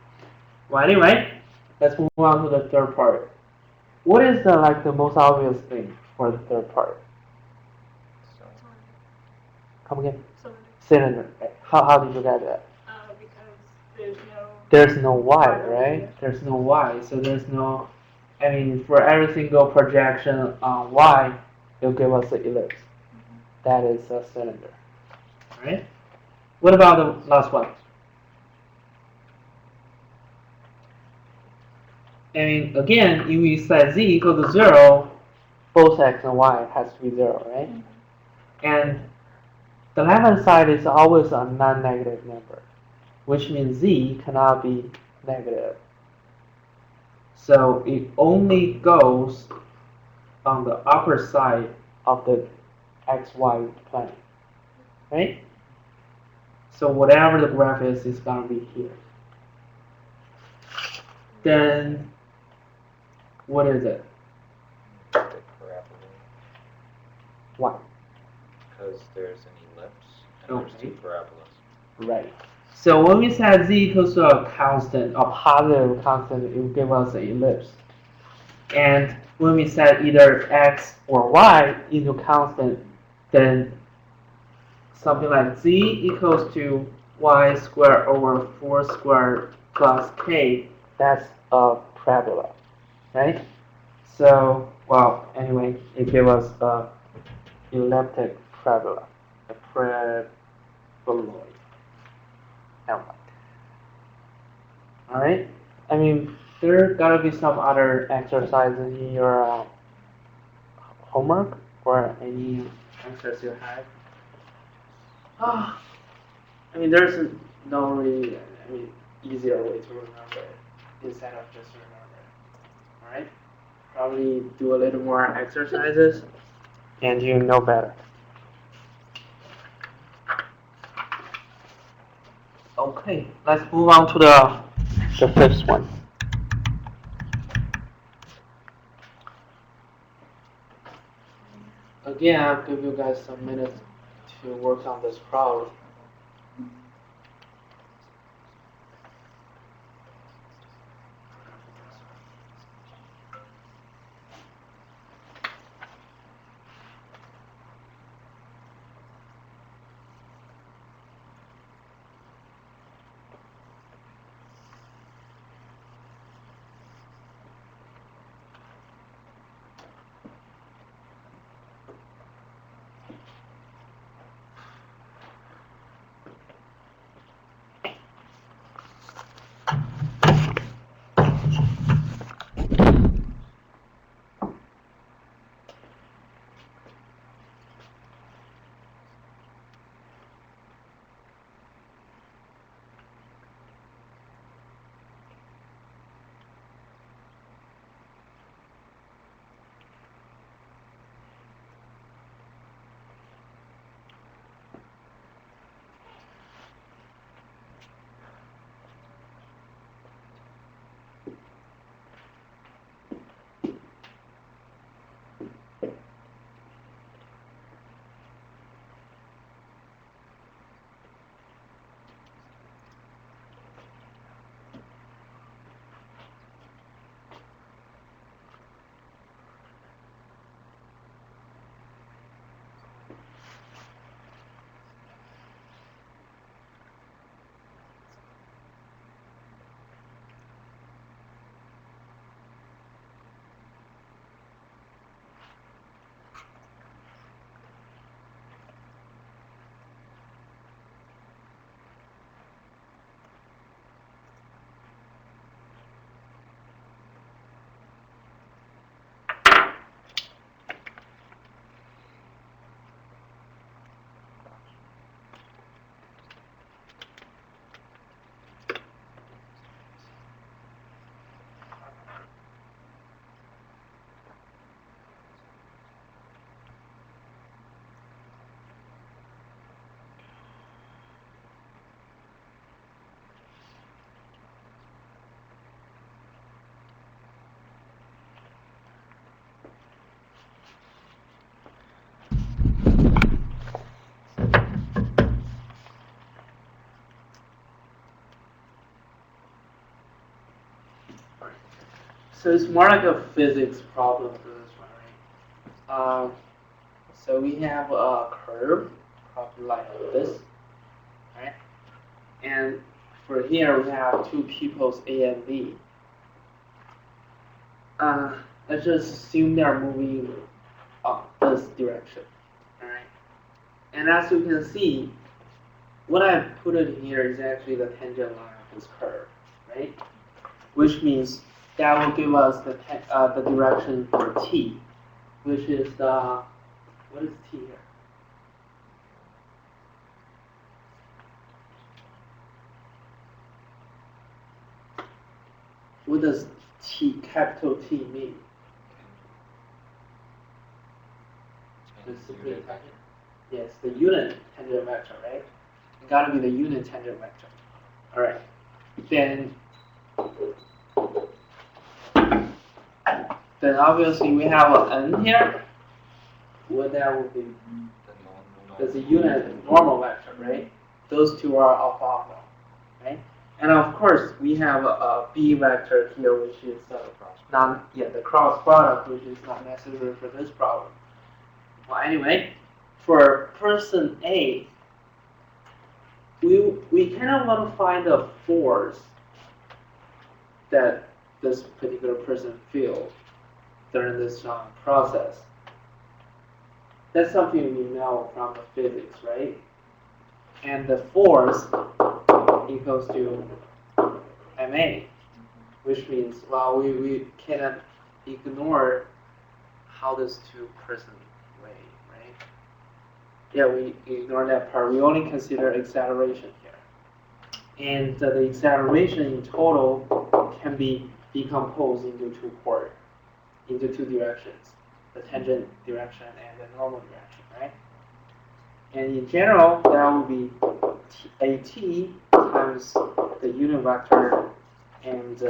S1: Well, anyway, let's move on to the third part. What is the most obvious thing for the third part?
S5: So
S1: Come again.
S3: Cylinder.
S1: Cylinder. Right. How did you get that?
S3: Because
S1: There's no y, right? There's no y, so there's no. I mean, for every single projection on y, it'll give us an ellipse. That is a cylinder. Alright? What about the last one? I mean, again, if we set z equal to 0, both x and y has to be 0, right? And the left-hand side is always a non-negative number, which means z cannot be negative. So it only goes on the upper side of the xy plane, right? So whatever the graph is going to be here. Then, what is it?
S5: the parabola,
S1: Why?
S5: because there's an ellipse and there's two
S1: Okay.
S5: parabolas.
S1: Right. So when we set z equals to a constant, a positive constant, it will give us an ellipse. And when we set either x or y into constant, then something like z equals to y squared over 4 squared plus k, that's a parabola, right? So, well, anyway, it gave us a elliptic parabola, a paraboloid. Alright, I mean, there gotta be some other exercises in your homework or any exercise you have. I mean, there's no really, easier way to remember it instead of just remember it. Alright, probably do a little more exercises and you know better. Okay, let's move on to the fifth one. Again, I'll give you guys some minutes to work on this problem. So it's more like a physics problem for this one, right? So we have a curve, probably like this, right? And for here we have two peoples A and B. Let's just assume they're moving up this direction, alright? And as you can see, what I put in here is actually the tangent line of this curve, right? Which means that will give us the direction for t, which is what is t here? What does t, capital T mean?
S5: Unit.
S1: Yes, the unit tangent vector, right? It gotta be the unit tangent vector. All right. Then obviously we have an n here. What that would be? That's a unit normal vector, right? Those two are orthogonal, right? And of course we have a b vector here, which is the cross product, which is not necessary for this problem. Well, anyway, for person A, we kind of want to find a force that this particular person feels during this process. That's something we know from the physics, right? And the force equals to ma, which means, well, we cannot ignore how these two persons weigh, right? Yeah, we ignore that part. We only consider acceleration here. And the acceleration in total can be decomposed into two directions, the tangent direction and the normal direction, right? And in general, that would be AT times the unit vector and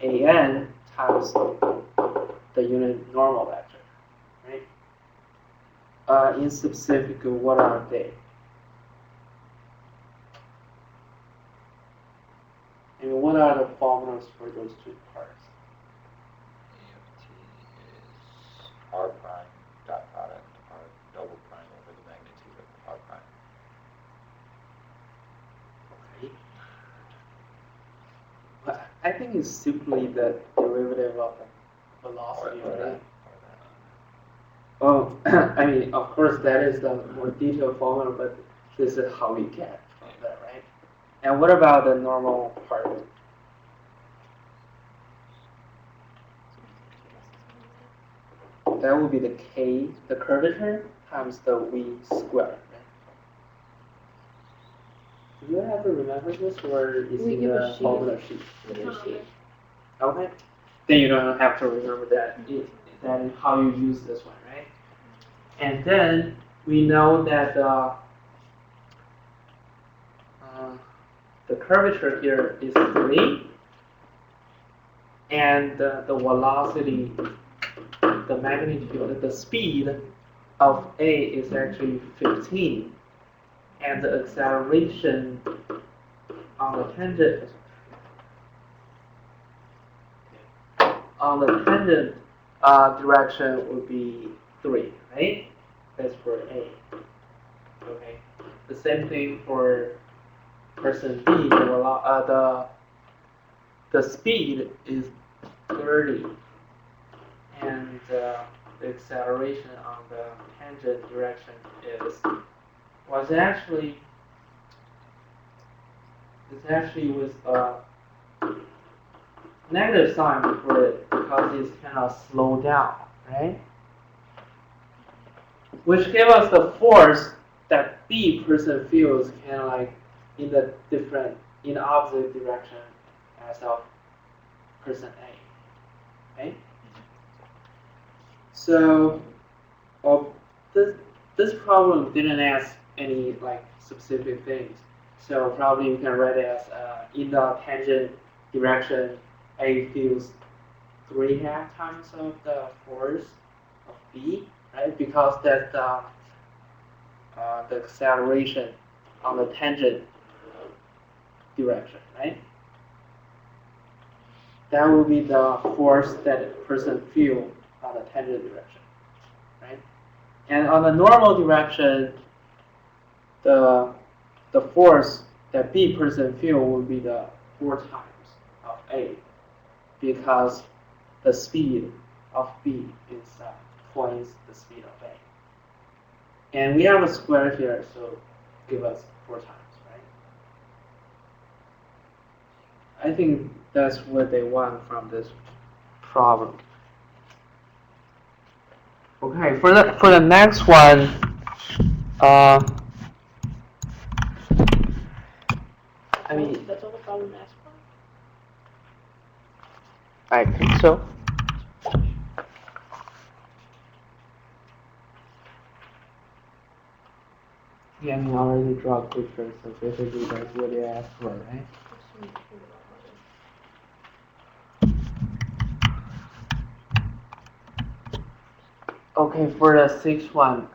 S1: AN times the unit normal vector, right? In specific, what are they? And what are the formulas for those two parts?
S5: AFT is R prime dot product R double prime over the magnitude of R prime.
S1: Okay. But I think it's simply the derivative of the velocity,
S5: Or
S1: right?
S5: that.
S1: Oh, I mean, of course, that is the more detailed formula, but this is how we get from that, right? And what about the normal part? That would be the k, the curvature, times the v squared, right? Do you ever remember this, or is
S2: We
S1: in
S2: give a
S1: the
S2: sheet.
S1: formula sheet?
S2: Negotiate.
S1: Okay. Then you don't have to remember that. That is how you use this one, right? And then we know that the curvature here is 3, and the velocity, the magnitude, the speed of A is actually 15, and the acceleration on the tangent direction would be 3, right? That's for A. Okay. The same thing for person B. The speed is 30, and the acceleration on the tangent direction was actually with a negative sign before it because it's kind of slowed down, right? Which gave us the force that B person feels kind of like in the opposite direction as of person A, okay? So, this problem didn't ask any like specific things. So probably you can write it as in the tangent direction, A feels 3.5 times of the force of B, right? Because that's the acceleration on the tangent direction, right? That will be the force that a person feels on the tangent direction, right? And on the normal direction, the force that B person feel will be the 4 times of A, because the speed of B is twice the speed of A. And we have a square here, so give us 4 times, right? I think that's what they want from this problem. Okay, for the next one, I mean,
S2: That's all the problem asked for?
S1: I think so. Yeah, I already draw pictures, so basically that's what they asked for, right? Okay, for the 6th one,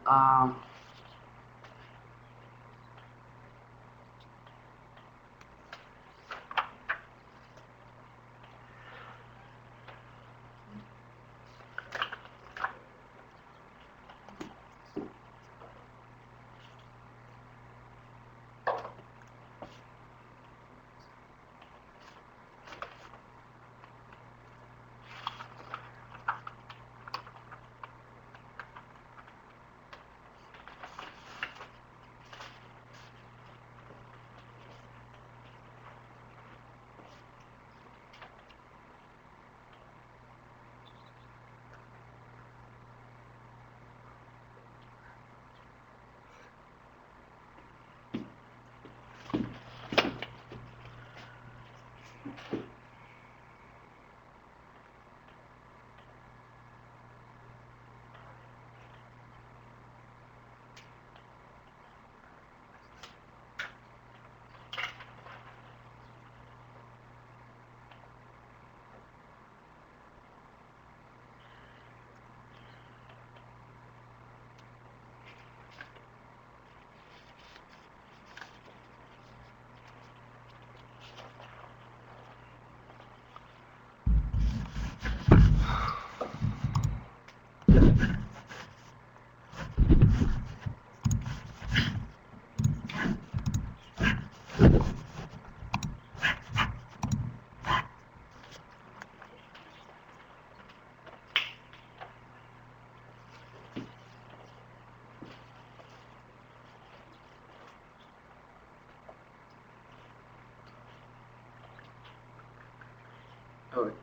S5: Okay.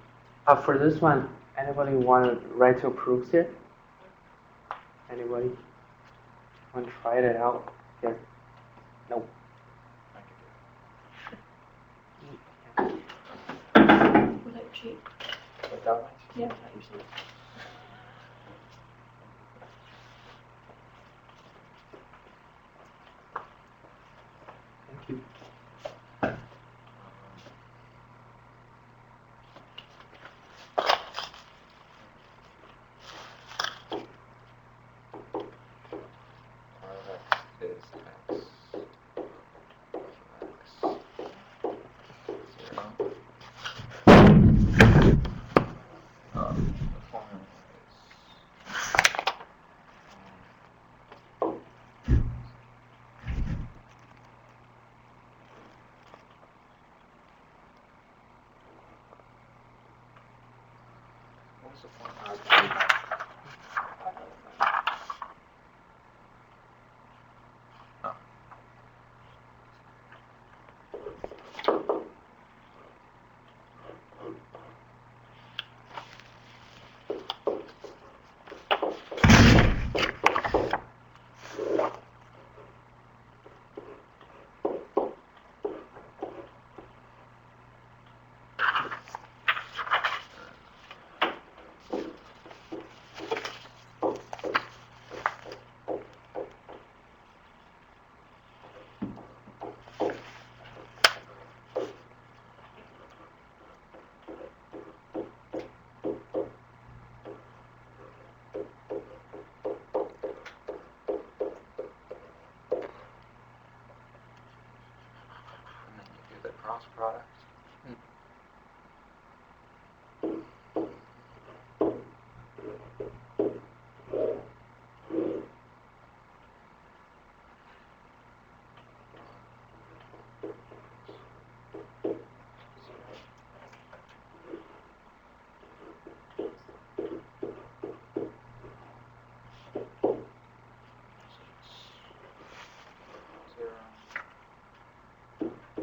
S1: For this one, anybody want to write to approve here? Anybody want to try it out? Here. No.
S5: I can do
S2: Was that cheap?
S5: it. Without my
S2: Yeah, that you should.
S1: Thank you.
S5: RX is X. X. 0. The formula is what was the formula? Oh. And then you do the cross product.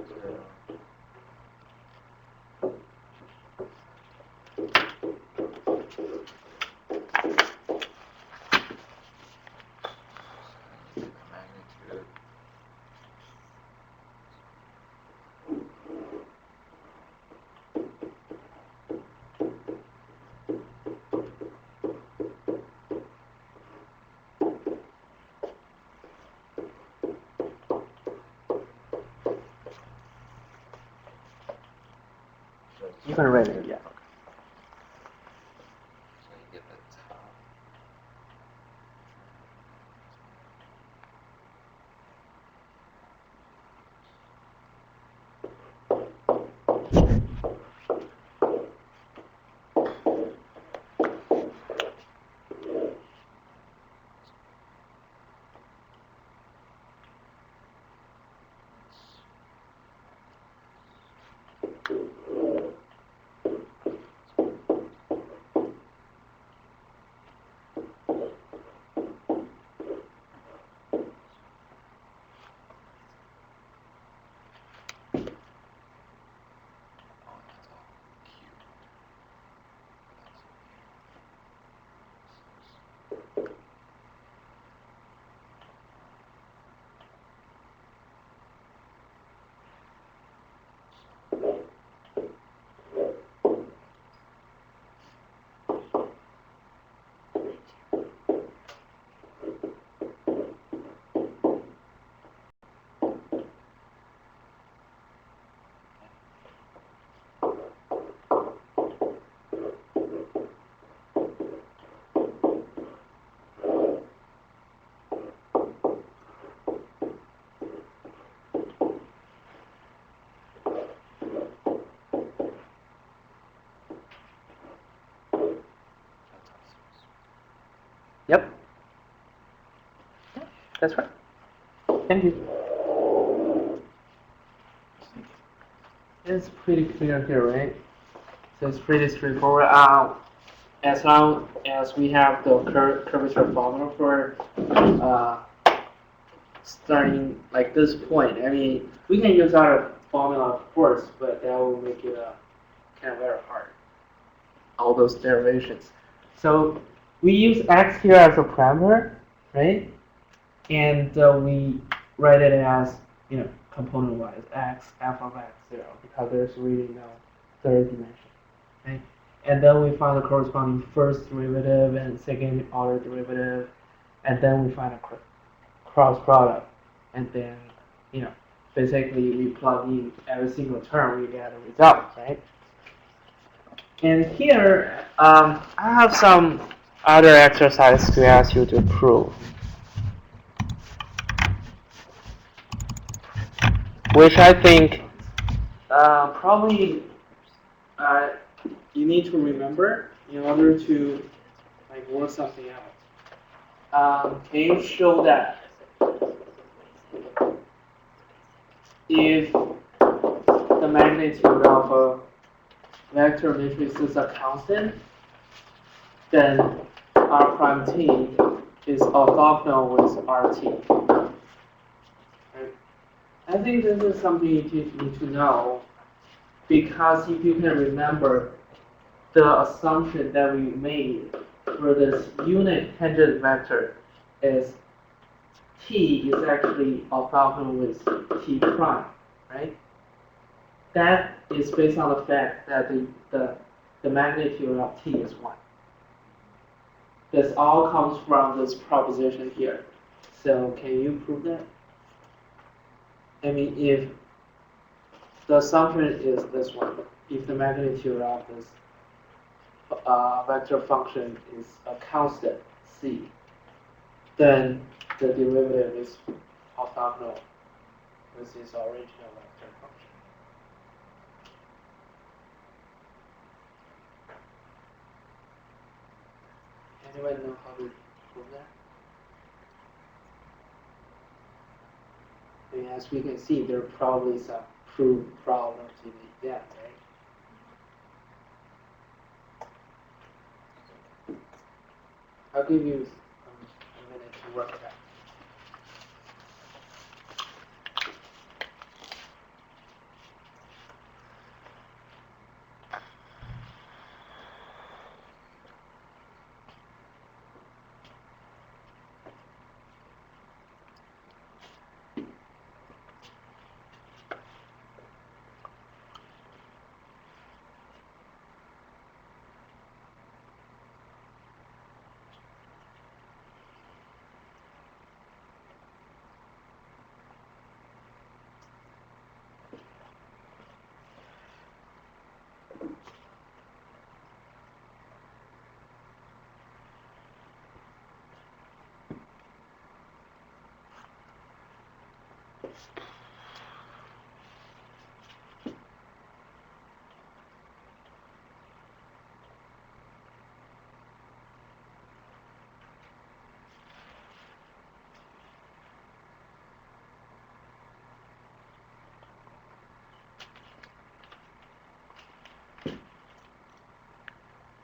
S5: Zero. The magnitude.
S1: You can write it, yeah.
S5: So you get the top. Oh, that's all cute. That's awesome.
S1: Yep. That's right. Thank you. It's pretty clear here, right? So it's pretty straightforward. As long as we have the curvature formula for starting like this point, I mean, we can use our formula of course, but that will make it kind of very hard. all those derivations. So we use x here as a parameter, right? And we write it as, component-wise, x, f of x, 0, because there's really no third dimension, right? And then we find the corresponding first derivative and second order derivative, and then we find a cross product, and then, basically we plug in every single term, we get a result, right? And here, I have some other exercise to ask you to prove, which I think probably you need to remember in order to work something out. Can you show that if the magnitude of a vector matrix is a constant, then R prime T is orthogonal with RT. Right? I think this is something you need to know, because if you can remember the assumption that we made for this unit tangent vector is T is actually orthogonal with T prime, right? That is based on the fact that the magnitude of T is 1. This all comes from this proposition here. So can you prove that? I mean, if the assumption is this one, if the magnitude of this vector function is a constant C, then the derivative is orthogonal with its original vector function. Anyone know how to prove that? I mean, as we can see, there are probably some proof problems in the exam, right? I'll give you a minute to work that.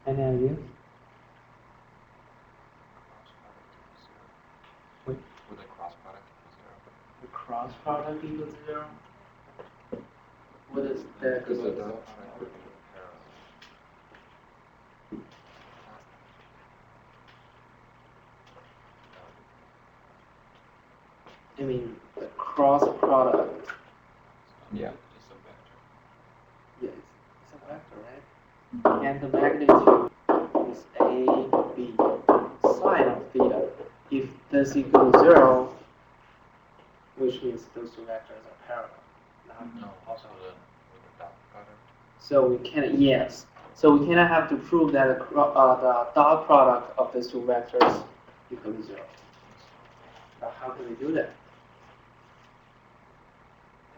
S1: Any ideas?
S5: Would the cross product be 0?
S1: The cross product equals 0? What is that?
S5: Because the dot product would be parallel.
S1: I mean, the cross product.
S5: Yeah.
S4: It's a vector.
S1: Yes, it's a vector, right? And the magnitude is A, B, sine of theta. If this equals 0, which means those two vectors are parallel.
S5: No, also with the dot product.
S1: So we can, yes. So we cannot have to prove that the dot product of these two vectors equals 0. But how can we do that?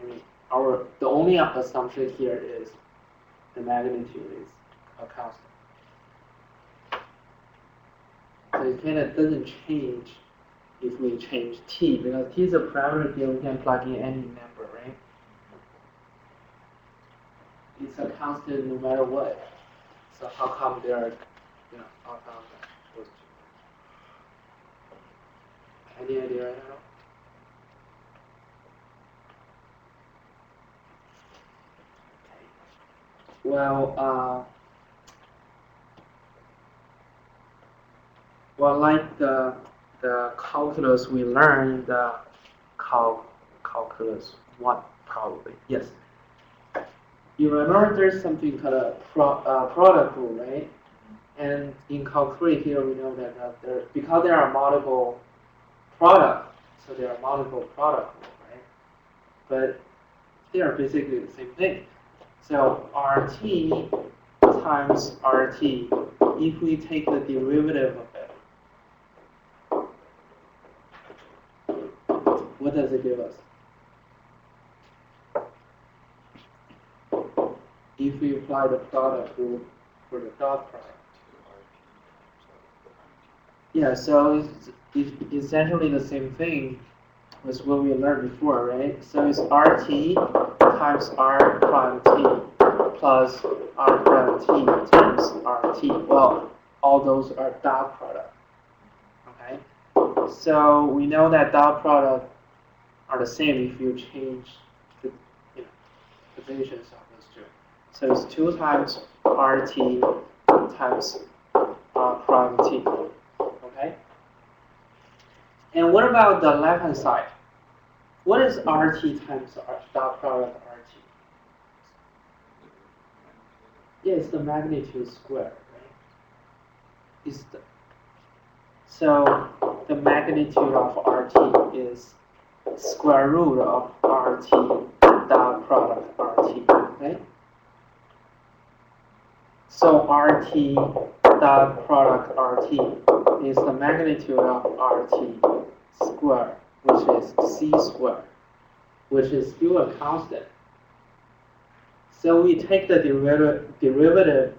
S1: I mean, the only assumption here is the magnitude is a constant. So it kind of doesn't change if we change t, because t is a parameter here, we can plug in any number, right? It's a constant no matter what. So how come they are, how come those two? Any idea? I don't know. Well, But like the calculus we learned in the calculus one probably. Yes. You remember there's something called a product rule, right? And in Calc 3 here we know that because there are multiple products, so there are multiple product rules, right? But they are basically the same thing. So RT times RT, if we take the derivative of it, what does it give us? If we apply the product rule for the dot product. Yeah, so it's essentially the same thing as what we learned before, right? So it's RT times R prime T plus R prime T times RT. Well, all those are dot product, okay? So we know that dot product are the same if you change the positions of those two. So it's 2 times RT times R prime T, okay? And what about the left-hand side? What is RT times dot product RT? Yeah, it's the magnitude square, right? So the magnitude of RT is square root of RT dot product RT, okay? So RT dot product RT is the magnitude of RT square, which is C squared, which is still a constant. So we take the derivative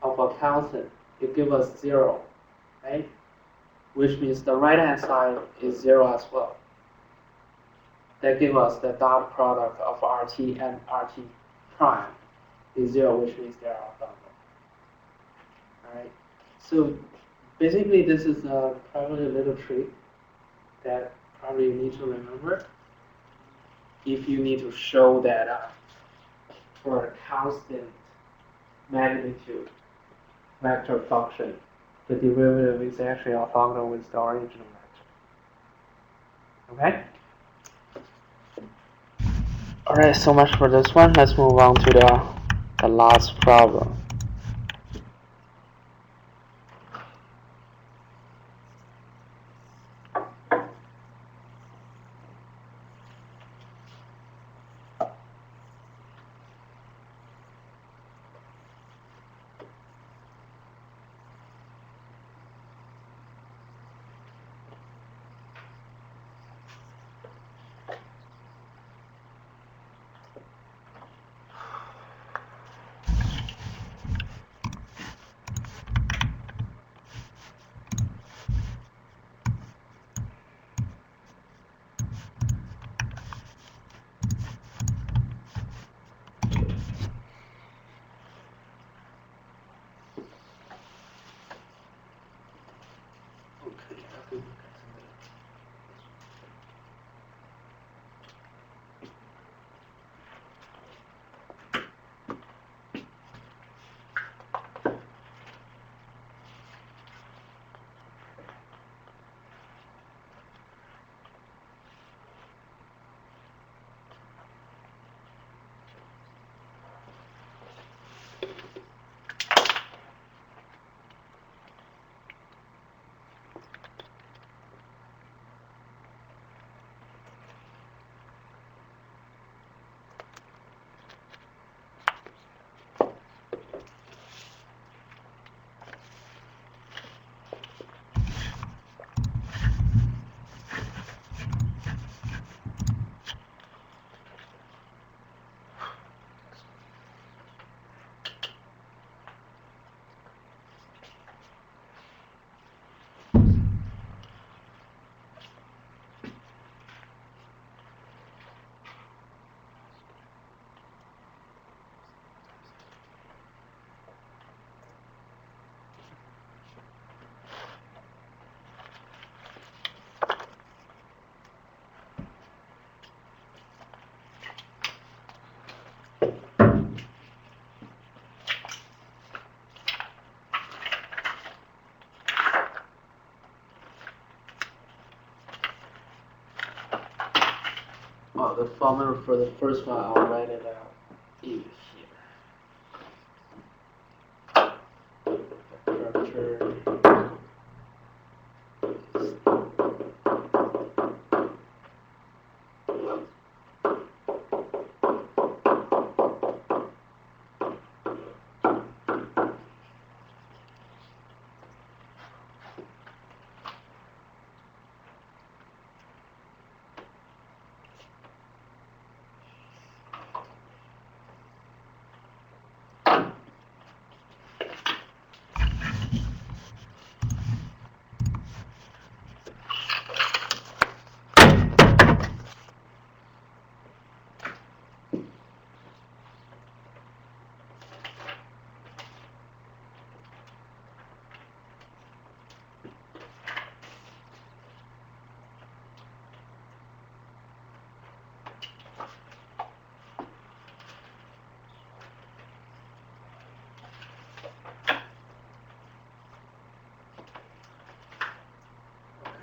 S1: of a constant, it gives us 0, right? Which means the right-hand side is 0 as well. That gives us the dot product of RT and RT prime is 0, which means they are orthogonal. Alright, so basically this is probably a little trick that probably you need to remember if you need to show that for a constant magnitude vector function, the derivative is actually orthogonal with the original vector. Okay? Alright, so much for this one. Let's move on to the last problem. the formula for the first one, I'll write it out here. The curvature is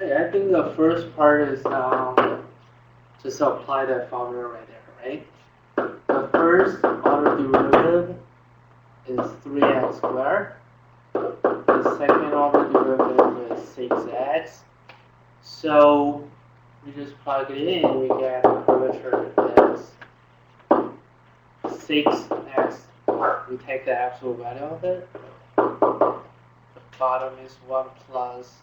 S1: okay, I think the first part is just apply that formula right there, right? The first order derivative is 3x squared. The second order derivative is 6x. So we just plug it in, we get the curvature is 6x. We take the absolute value of it. The bottom is 1 plus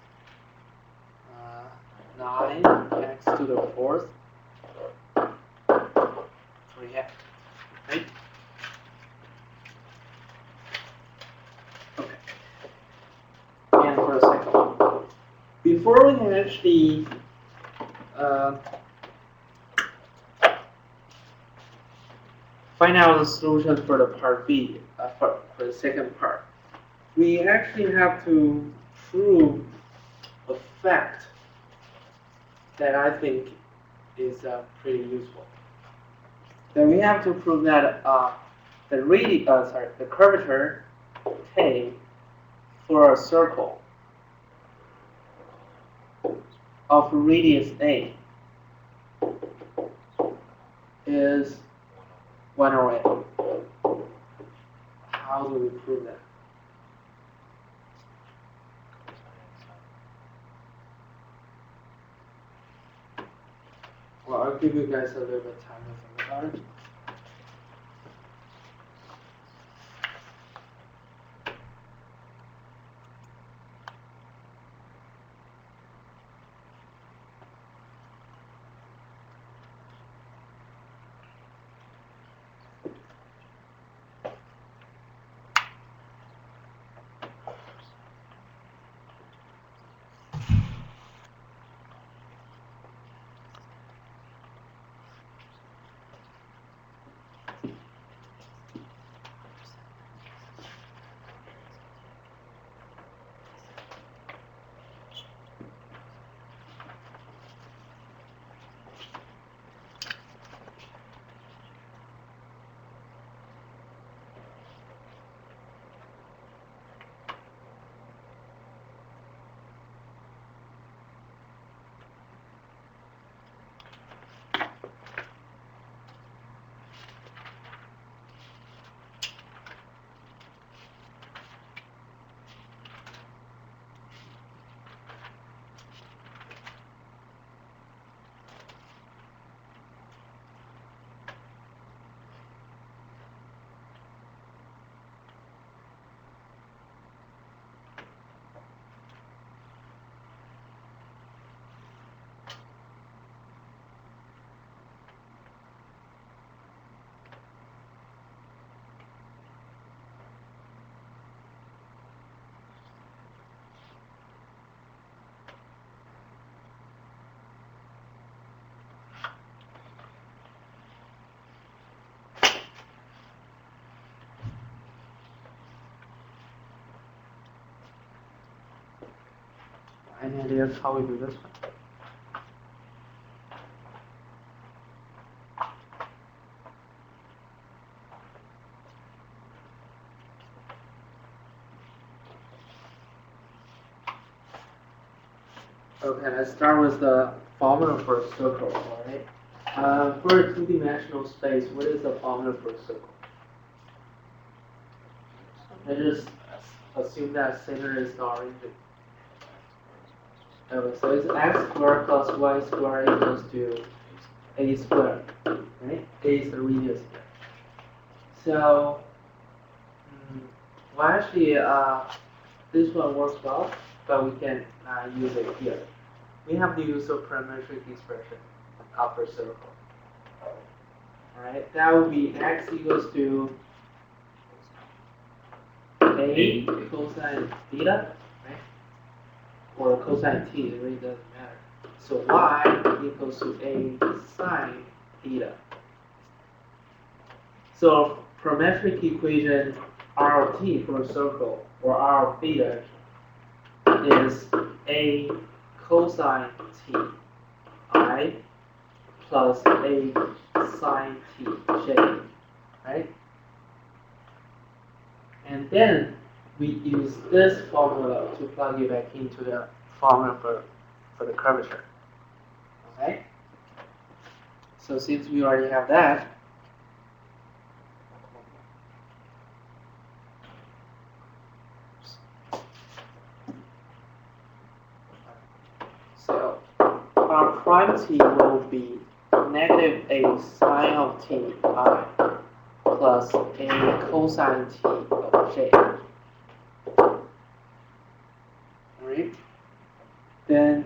S1: 9x to the fourth. 3x, right? Okay. And for the second one. Before we actually find out the solution for the part B, for the second part, we actually have to prove a fact that I think is pretty useful. Then we have to prove that the curvature K for a circle of radius A is 1/8. How do we prove that? Well, I'll give you guys a little bit of time to think about it. Any ideas how we do this one? Okay, let's start with the formula for a circle, alright? For a two-dimensional space, what is the formula for a circle? I just assume that center is the origin. Okay, so it's x squared plus y squared equals to a squared, right? A is the radius here. So, well, actually, this one works well, but we can use it here. We have the use of parametric expression of a circle. Alright, that would be x equals to a cosine theta, right? Or cosine t, it really doesn't matter. So y equals to a sine theta. So parametric equation r of t for a circle, or r of theta, is a cosine t I plus a sine t j, right? And then we use this formula to plug it back into the formula for the curvature. Okay? So since we already have that, so our prime t will be negative a sine of t I plus a cosine t of j. Alright? Then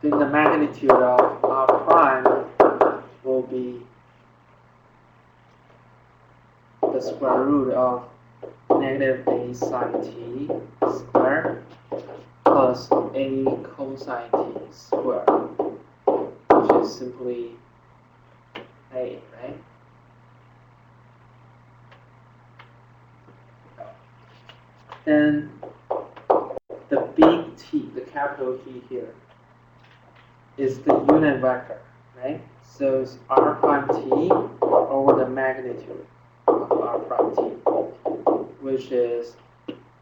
S1: the magnitude of r prime will be the square root of negative a sine t squared plus a cosine t squared, which is simply a, right? Then the big T, the capital T here, is the unit vector, right? So it's r prime t over the magnitude of r prime t, which is,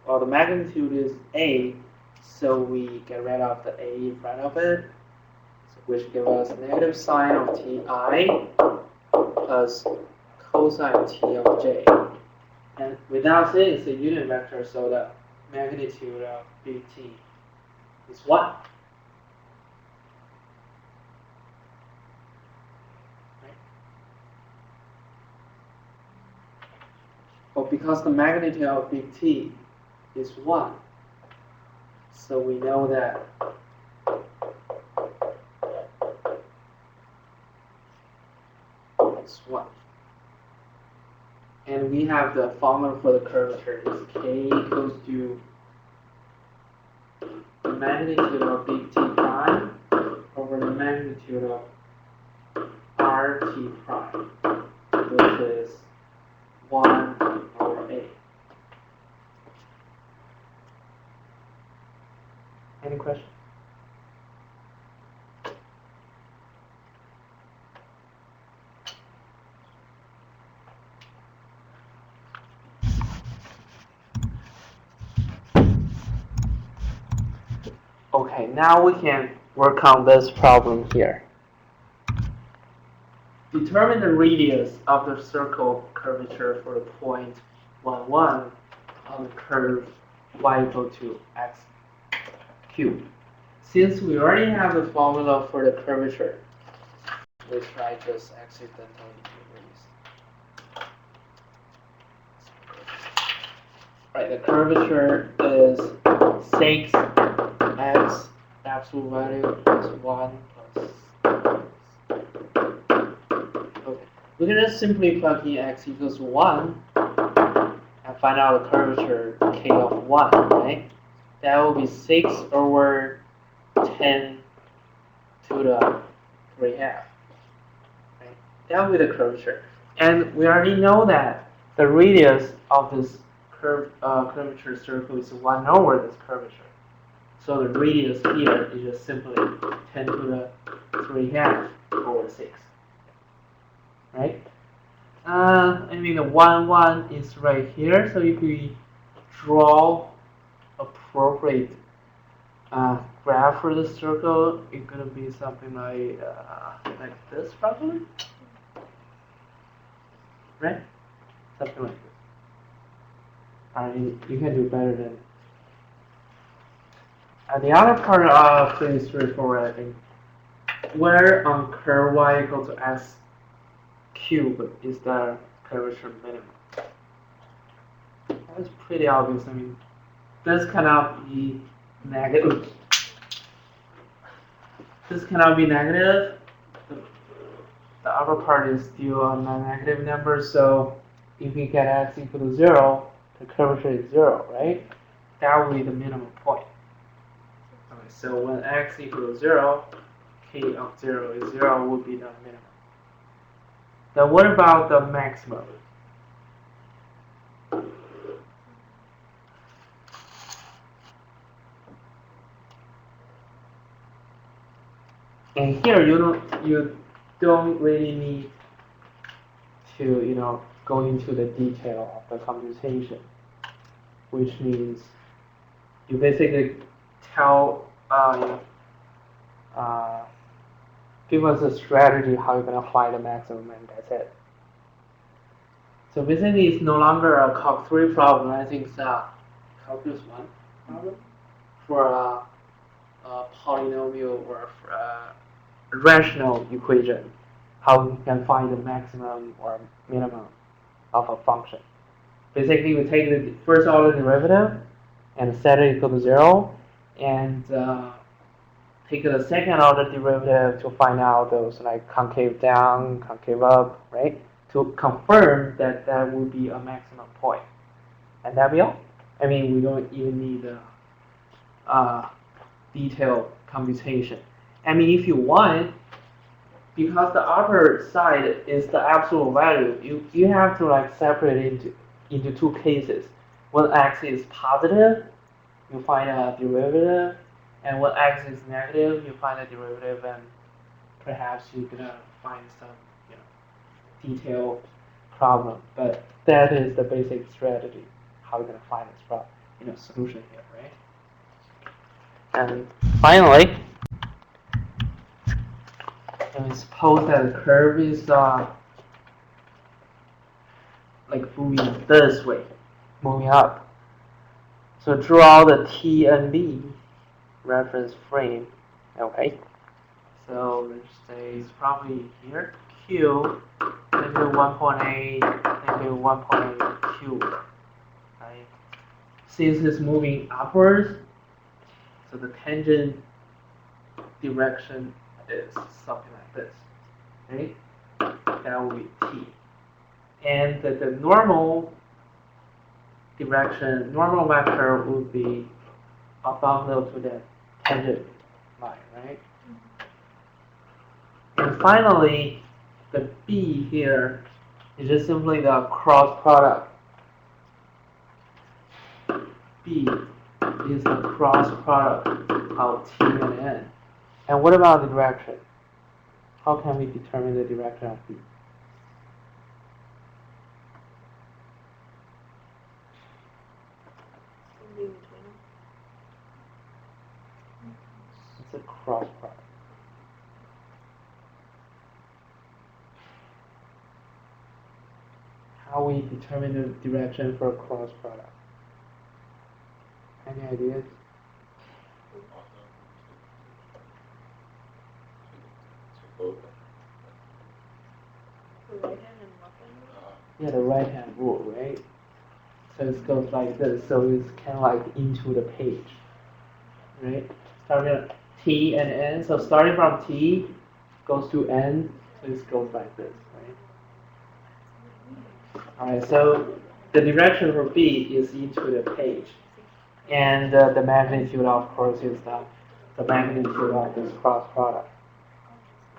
S1: well, the magnitude is a, so we get rid of the a in front of it, which gives us negative sine of ti plus cosine t of j. And without saying it's a unit vector, so the magnitude of big T is 1. Right? But because the magnitude of big T is 1, so we know that it's 1. And we have the formula for the curvature is k equals to the magnitude of big T prime over the magnitude of RT prime, which is 1 over a. Any questions? Okay, now we can work on this problem here. Determine the radius of the circle curvature for the point 1, 1 on the curve y equal to x cubed. Since we already have the formula for the curvature, which I just accidentally erased. Right, the curvature is 6x absolute value plus 1 plus. Okay, we can just simply plug in x equals 1 and find out the curvature k of 1, right? That will be 6 over 10 to the 3 half. Right? That will be the curvature. And we already know that the radius of this curvature circle is 1 over this curvature. So the radius here is just simply 10 to the 3 half over 6. Right? I mean the 1, 1 is right here. So if we draw appropriate graph for the circle, it's gonna be something like this probably, right? Something like this. You can do better than. And the other part are pretty straightforward, I think. Where on curve y equal to s cubed is the curvature minimum? That's pretty obvious. I mean, this cannot be negative. This cannot be negative. The upper part is still a non-negative number, so if we get x equal to 0, the curvature is 0, right? That would be the minimum point. Okay, so when x equals 0, k of 0 is 0 would be the minimum. Then what about the maximum? And here you don't really need to go into the detail of the computation, which means you basically tell give us a strategy how you're gonna find the maximum, and that's it. So basically, it's no longer a Calc 3 problem. I think it's a Calculus 1 problem for a polynomial or for a rational equation. How we can find the maximum or minimum of a function. Basically, we take the first order derivative and set it equal to 0, and take the second order derivative to find out those like concave down, concave up, right? To confirm that that would be a maximum point. And that be all. I mean, we don't even need a detailed computation. I mean, if you want, because the upper side is the absolute value, you have to like separate it into two cases. When x is positive, you find a derivative, and when x is negative, you find a derivative, and perhaps you're gonna find some detailed problem. But that is the basic strategy. How we're gonna find this problem, solution here, right? And finally, and suppose that the curve is like moving this way, moving up. So draw the T and B reference frame. Okay. So let's say it's probably here. Q negative 1.8 negative 1.8 Q. Right. Since it's moving upwards, so the tangent direction is something like this, right? That will be T. And the normal direction, normal vector would be orthogonal to the tangent line, right? And finally, the B here is just simply the cross product. B is the cross product of T and N. And what about the direction? How can we determine the direction of B? It's a cross product. How we determine the direction for a cross product? Any ideas? Yeah, the right hand rule, right? So it goes like this, so it's kind of like into the page, right? Starting at T and N, so starting from T goes to N, so it goes like this, right? Alright, so the direction for B is into the page, and the magnitude, of course, is the magnitude of this cross product.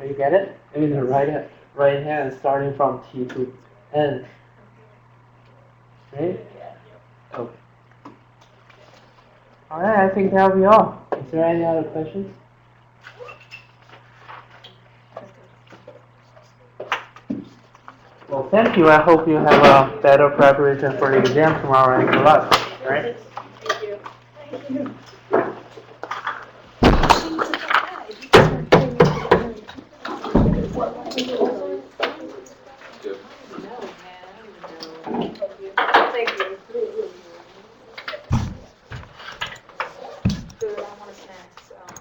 S1: You get it? I mean, the right hand starting from T to N, right? Okay. Alright, I think that'll be all. Is there any other questions? Well, thank you. I hope you have a better preparation for the exam tomorrow and good luck. Alright?
S3: Thank you. Thank you.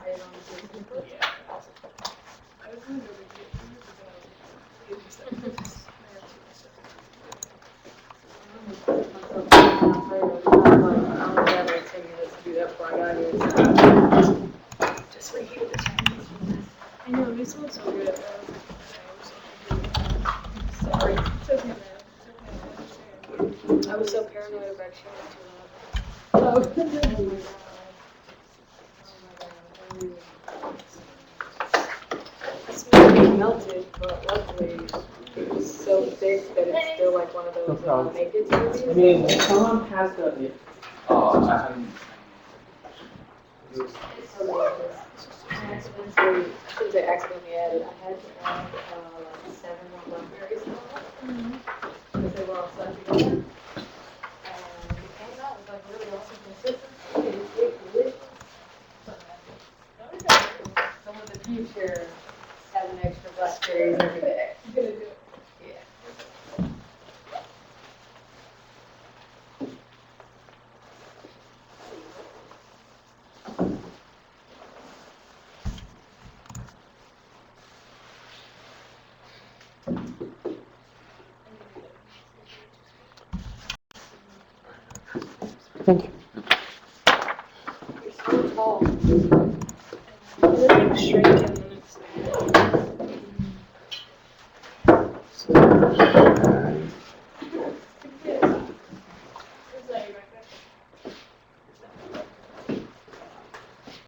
S2: update on the system.
S3: Yeah. I was gonna go read it, but then I was like, I have too much stuff.
S2: Just reheated the Chinese.
S3: I know, this one's so good.
S2: Sorry.
S3: It's okay, man. It's okay. I understand.
S2: I was so paranoid about sharing too This movie melted, but luckily it was so thick that it's still like one of
S1: No
S2: those
S1: problem.
S2: naked
S1: I
S2: movies.
S1: mean, when someone passed the,
S4: Oh, I haven't.
S2: I accidentally added, I had to add like 7 more blackberries because they were all stuck together. And it came out with like really awesome consistency. It was delicious. Some of the future having extra blackberries every day.
S3: You're gonna do it.
S2: Yeah.
S1: thank you.
S2: You're so tall.
S3: Everything's shrinking when it's.